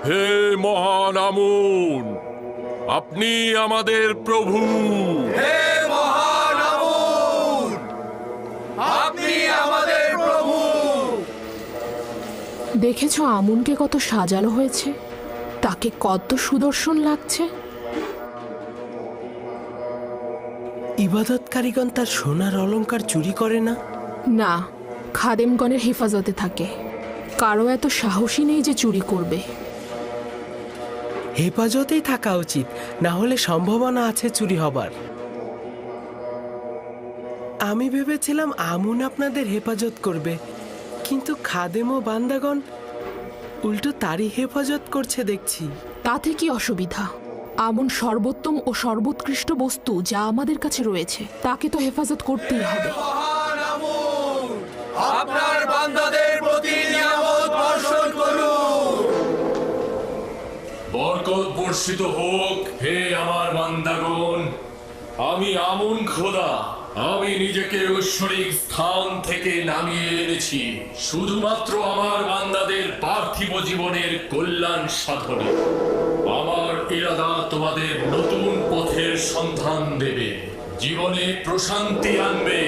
হে মহান আমুন, আপনি আমাদের প্রভু। হে মহান আমুন, আপনি আমাদের প্রভু। দেখেছো আমুনকে কত সাজানো হয়েছে, তাকে কত সুদর্শন লাগছে। ইবাদতকারীগণ তার সোনার অলংকার চুরি করে না? না, খাদেমগণের হেফাজতে থাকে। কারো এত সাহসী নেই যে চুরি করবে। হেফাজতেই থাকা উচিত, না হলে সম্ভাবনা আছে চুরি হবার। আমি ভেবেছিলাম আমুন আপনাদের হেফাজত করবে, কিন্তু খাদেম ও বান্দাগণ উল্টো তারই হেফাজত করছে দেখছি। তাতে কি অসুবিধা? আমুন সর্বোত্তম ও সর্বোৎকৃষ্ট বস্তু যা আমাদের কাছে রয়েছে, তাকে তো হেফাজত করতেই হবে। আপনার বান্দাদের প্রতি নিয়ামত বর্ষণ করুন। বরকত বর্ষিত হোক হে আমার বান্দাগণ। আমি আমুন খোদা, আমি নিজেকে ঐশ্বরিক স্থান থেকে নামিয়ে এনেছি শুধুমাত্র আমার বান্দাদের পার্থিব জীবনের কল্যাণ সাধনে। আমার ইরাদা তোমাদের নতুন পথের সন্ধান দেবে, জীবনে প্রশান্তি আনবে।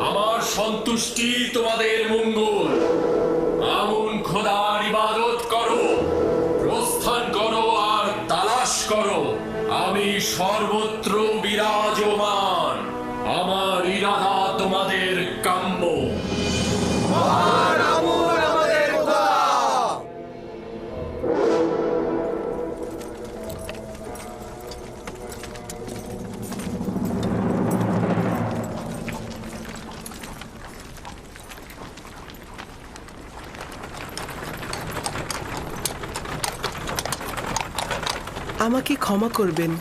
আমার সন্তুষ্টি তোমাদের মঙ্গল। আমুন খোদার ইবাদত করো, প্রস্থান করো আর তালাশ করো। আমি সর্বত্র বিরাজমান। আমার ইরাদা তোমাদের কাম্য। মহান আমুন আমাদের খোদা। আমাকে ক্ষমা করবেন,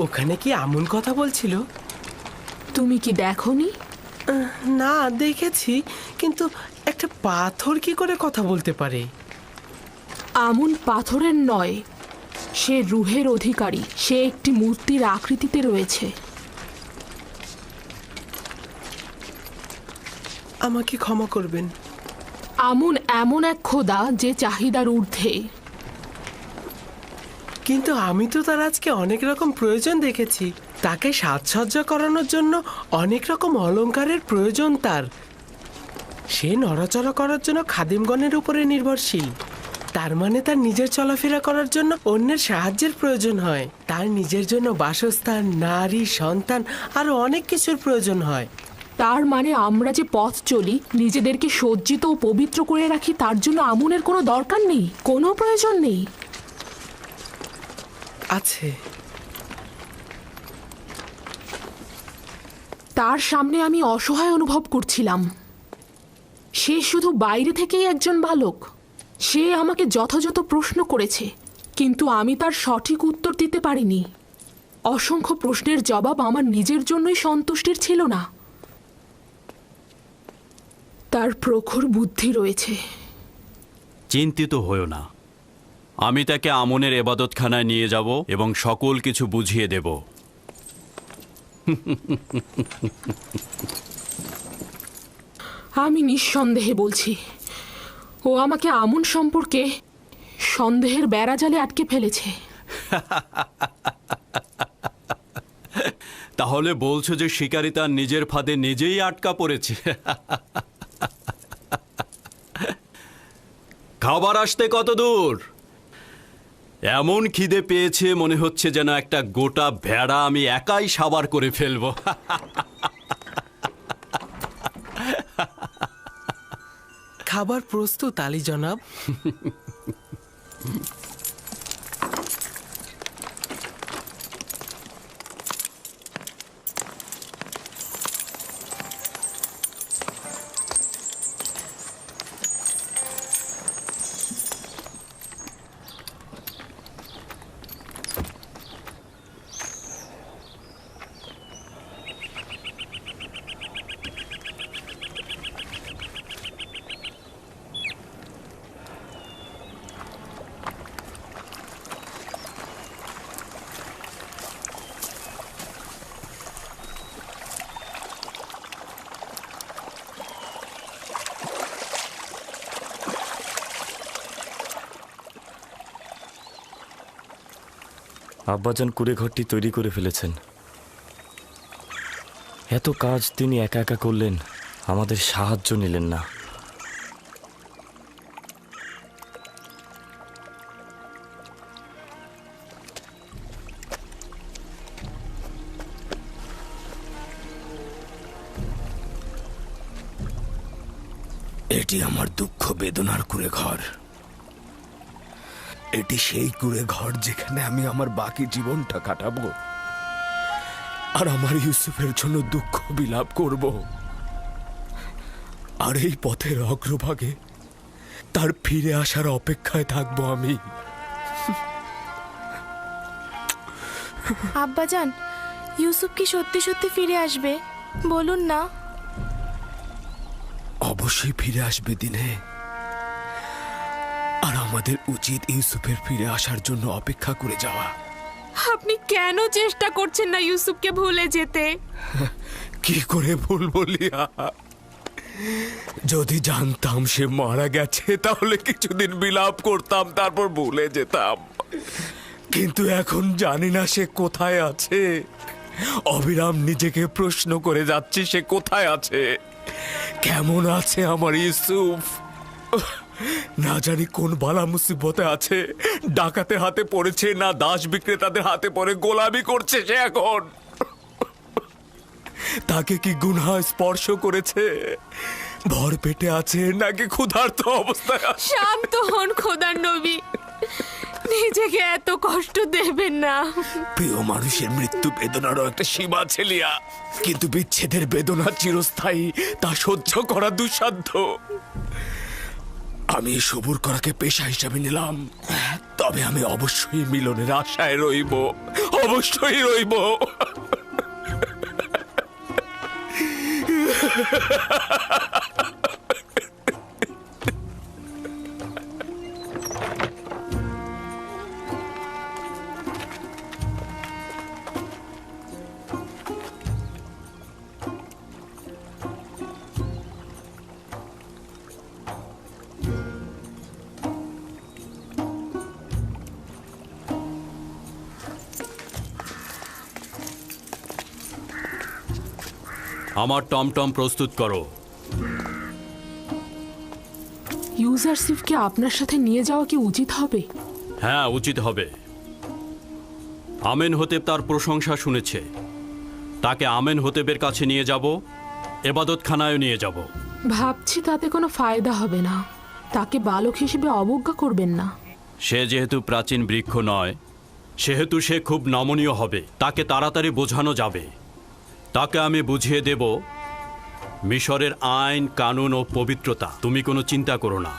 ওখানে কি আমুন কথা বলছিল? তুমি কি দেখোনি? না, দেখেছি, কিন্তু একটা পাথর কি করে কথা বলতে পারে? আমুন পাথরের নয়, সে রুহের অধিকারী। সে একটি মূর্তির আকৃতিতে রয়েছে। আমাকে ক্ষমা করবেন। আমুন এমন এক খোদা যে চাহিদার ঊর্ধ্বে। কিন্তু আমি তো তার আজকে অনেক রকম প্রয়োজন দেখেছি। তাকে সাজসজ্জা করানোর জন্য অনেক রকম অলংকারের প্রয়োজন তার। সে নড়াচড়া করার জন্য খাদিমগণের উপরে নির্ভরশীল। তার মানে তার নিজের চলাফেরা করার জন্য অন্যের সাহায্যের প্রয়োজন হয়। তার নিজের জন্য বাসস্থান, নারী, সন্তান আরো অনেক কিছুর প্রয়োজন হয়। তার মানে আমরা যে পথ চলি, নিজেদেরকে সজ্জিত ও পবিত্র করে রাখি, তার জন্য আমুনের কোনো দরকার নেই, কোনো প্রয়োজন নেই। আছে। তার সামনে আমি অসহায় অনুভব করছিলাম। সে শুধু বাইরে থেকেই একজন বালক। সে আমাকে যথাযথ প্রশ্ন করেছে, কিন্তু আমি তার সঠিক উত্তর দিতে পারিনি। অসংখ্য প্রশ্নের জবাব আমার নিজের জন্যই সন্তুষ্টির ছিল না। তার প্রখর বুদ্ধি রয়েছে। চিন্তিত হও না, আমি তাকে আমনের এবাদতখানায় নিয়ে যাব এবং সকল কিছু বুঝিয়ে দেব। আমি নিঃসন্দেহে বলছি, ও আমাকে আমন সম্পর্কে সন্দেহের বেড়াজালে আটকে ফেলেছে। তাহলে বলছো যে শিকারী তার নিজের ফাঁদে নিজেই আটকা পড়েছে? খাবার আসতে কত দূর? এমন খিদে পেয়েছে মনে হচ্ছে যেন একটা গোটা ভেড়া আমি একাই সাবার করে ফেলবো। খাবার প্রস্তুত আলী জনাব। আব্বাজান কুঁড়ে ঘরটি তৈরি করে ফেলেছেন। এত কাজ তিনি একা একা করলেন, আমাদের সাহায্য নিলেন না। এটি আমার দুঃখ বেদনার কুঁড়ে ঘর। এটি সেই কুঁড়ে ঘর যেখানে আমি আমার বাকি জীবনটা কাটাবো আর আমার ইউসুফের জন্য দুঃখ বিলাপ করব। আর এই পথের অগ্রভাগে তার ফিরে আসার অপেক্ষায় থাকবো আমি। আব্বাজান, ইউসুফ কি সত্যি সত্যি ফিরে আসবে? বলুন না। অবশ্যই ফিরে আসবে দিনে, আর আমাদের উচিত ইউসুফের ফিরে আসার জন্য অপেক্ষা করে যাওয়া। আপনি কেন চেষ্টা করছেন না ইউসুফকে ভুলে যেতে? কি করে ভুলবো লিয়া? যদি জানতাম সে মারা গেছে তাহলে কিছুদিন বিলাপ করতাম, তারপর ভুলে যেতাম। কিন্তু এখন জানি না সে কোথায় আছে। অবিরাম নিজেকে প্রশ্ন করে যাচ্ছি সে কোথায় আছে, কেমন আছে আমার ইউসুফ। না জানি কোন বালা মুসিবতে আছে, ডাকাতের হাতে পড়েছে না দাস বিক্রেতাদের হাতে পড়ে গোলামি করছে সে এখন। তাকে কি গুনাহ স্পর্শ করেছে? ভর পেটে আছে নাকি ক্ষুধার্ত অবস্থায় আছে? শান্ত হন খোদার নবী, নিজেকে এত কষ্ট দেবেন না। প্রিয় মানুষের মৃত্যু বেদনারও একটা সীমা আছে লিয়া, কিন্তু বিচ্ছেদের বেদনা চিরস্থায়ী, তা সহ্য করা দুঃসাধ্য। আমি সবুর করাকে পেশা হিসাবে নিলাম, তবে আমি অবশ্যই মিলনের আশায় রইব, অবশ্যই রইব। আমার টমটম প্রস্তুত করো। ইউজারশিপকে আপনার সাথে নিয়ে যাওয়া কি উচিত হবে? হ্যাঁ, উচিত হবে। আমেন হতেব তার প্রশংসা শুনেছে, তাকে আমেন হতেবের কাছে নিয়ে যাব, এবাদতখানায় নিয়ে যাব। ভাবছি তাতে কোনো ফায়দা হবে না। তাকে বালক হিসেবে অবজ্ঞা করবেন না। সে যেহেতু প্রাচীন বৃক্ষ নয়, সেহেতু সে খুব নমনীয় হবে, তাকে তাড়াতাড়ি বোঝানো যাবে। তাকে আমি বুঝিয়ে দেব মিশরের আইন কানুন ও পবিত্রতা। তুমি কোনো চিন্তা করো না।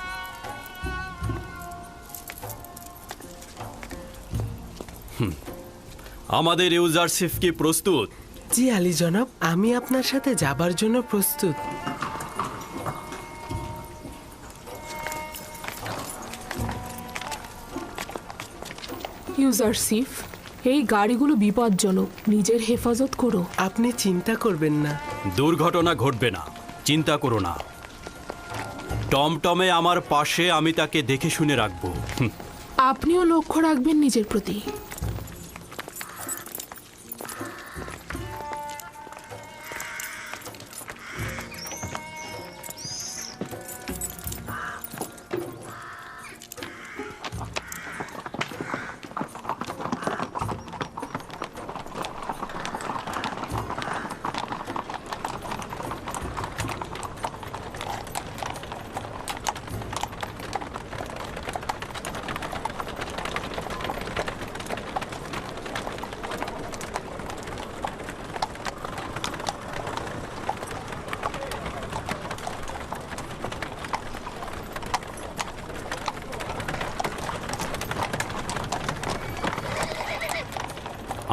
আমাদের ইউজারশিপ কি প্রস্তুত? জি আলী জনাব, আমি আপনার সাথে যাবার জন্য প্রস্তুত। ইউজারশিপ, এই গাড়িগুলো বিপজ্জনক, নিজের হেফাজত করো। আপনি চিন্তা করবেন না, দুর্ঘটনা ঘটবে না, চিন্তা করো না। টমটমে আমার পাশে, আমি তাকে দেখে শুনে রাখবো। আপনিও লক্ষ্য রাখবেন নিজের প্রতি।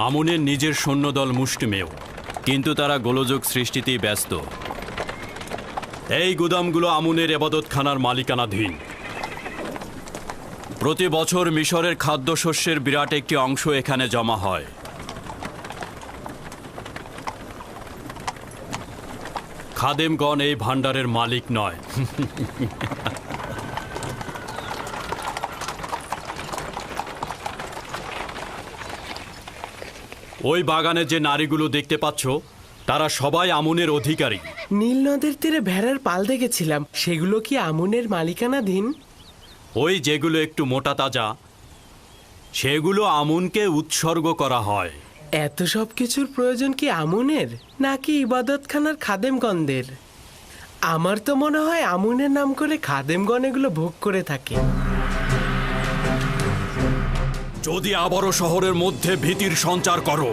আমুনের নিজের সৈন্যদল মুষ্টিমেয়, কিন্তু তারা গোলযোগ সৃষ্টিতেই ব্যস্ত। এই গুদামগুলো আমুনের এবাদতখানার মালিকানাধীন। প্রতি বছর মিশরের খাদ্যশস্যের বিরাট একটি অংশ এখানে জমা হয়। খাদেমগণ এই ভাণ্ডারের মালিক নয়। ওই বাগানে যে নারীগুলো দেখতে পাচ্ছ তারা সবাই আমুনের অধিকারী। নীল নদের তীরে ভেড়ার পাল দেখেছিলাম, সেগুলো কি আমুনের মালিকানাধীন? ওই যেগুলো একটু মোটা তাজা সেগুলো আমুনকে উৎসর্গ করা হয়। এত সব কিছুর প্রয়োজন কি আমুনের নাকি ইবাদতখানার খাদেমগণদের? আমার তো মনে হয় আমুনের নাম করে খাদেমগণ এগুলো ভোগ করে থাকে। যদি আবারও শহরের মধ্যে ভীতির সঞ্চার করো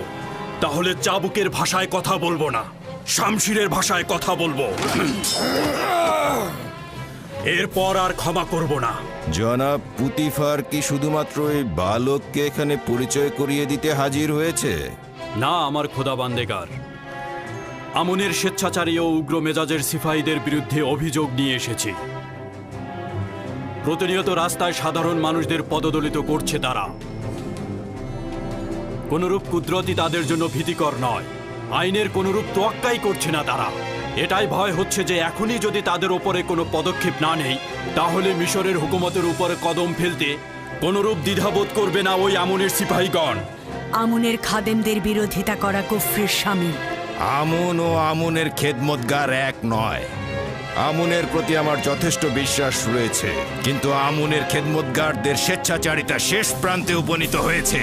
তাহলে চাবুকের ভাষায় কথা বলবো না, শামশিরের ভাষায় কথা বলবো। এরপর আর ক্ষমা করব না। জনাব পুতিফার কি শুধুমাত্র এই বালককে এখানে পরিচয় করিয়ে দিতে হাজির হয়েছে? না আমার খোদা বান্দেগার, আমুনের স্বেচ্ছাচারী ও উগ্র মেজাজের সিপাহীদের বিরুদ্ধে অভিযোগ নিয়ে এসেছি। প্রতিনিয়ত রাস্তায় সাধারণ মানুষদের পদদলিত করছে তারা। কোনরূপ কুদরতি তাদের জন্য ভীতিকর নয়, আইনের কোনরূপ তোয়াক্কাই করছে না তারা। এটাই ভয় হচ্ছে যে এখনই যদি তাদের ওপরে কোনো পদক্ষেপ না নেই তাহলে মিশরের হুকুমতের উপরে কদম ফেলতে কোনরূপ দ্বিধাবোধ করবে না ওই আমুনের সিপাহীগণ। আমুনের খাদেমদের বিরোধিতা করা কুফরির শামিল। আমুন ও আমুনের খেদমতগার এক নয়। আমুনের প্রতি আমার যথেষ্ট বিশ্বাস রয়েছে, কিন্তু আমুনের খেদমতগারদের স্বেচ্ছাচারিতা শেষ প্রান্তে উপনীত হয়েছে।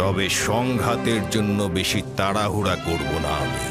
তবে সংঘাতের জন্য বেশি তাড়াহুড়া করব না আমি।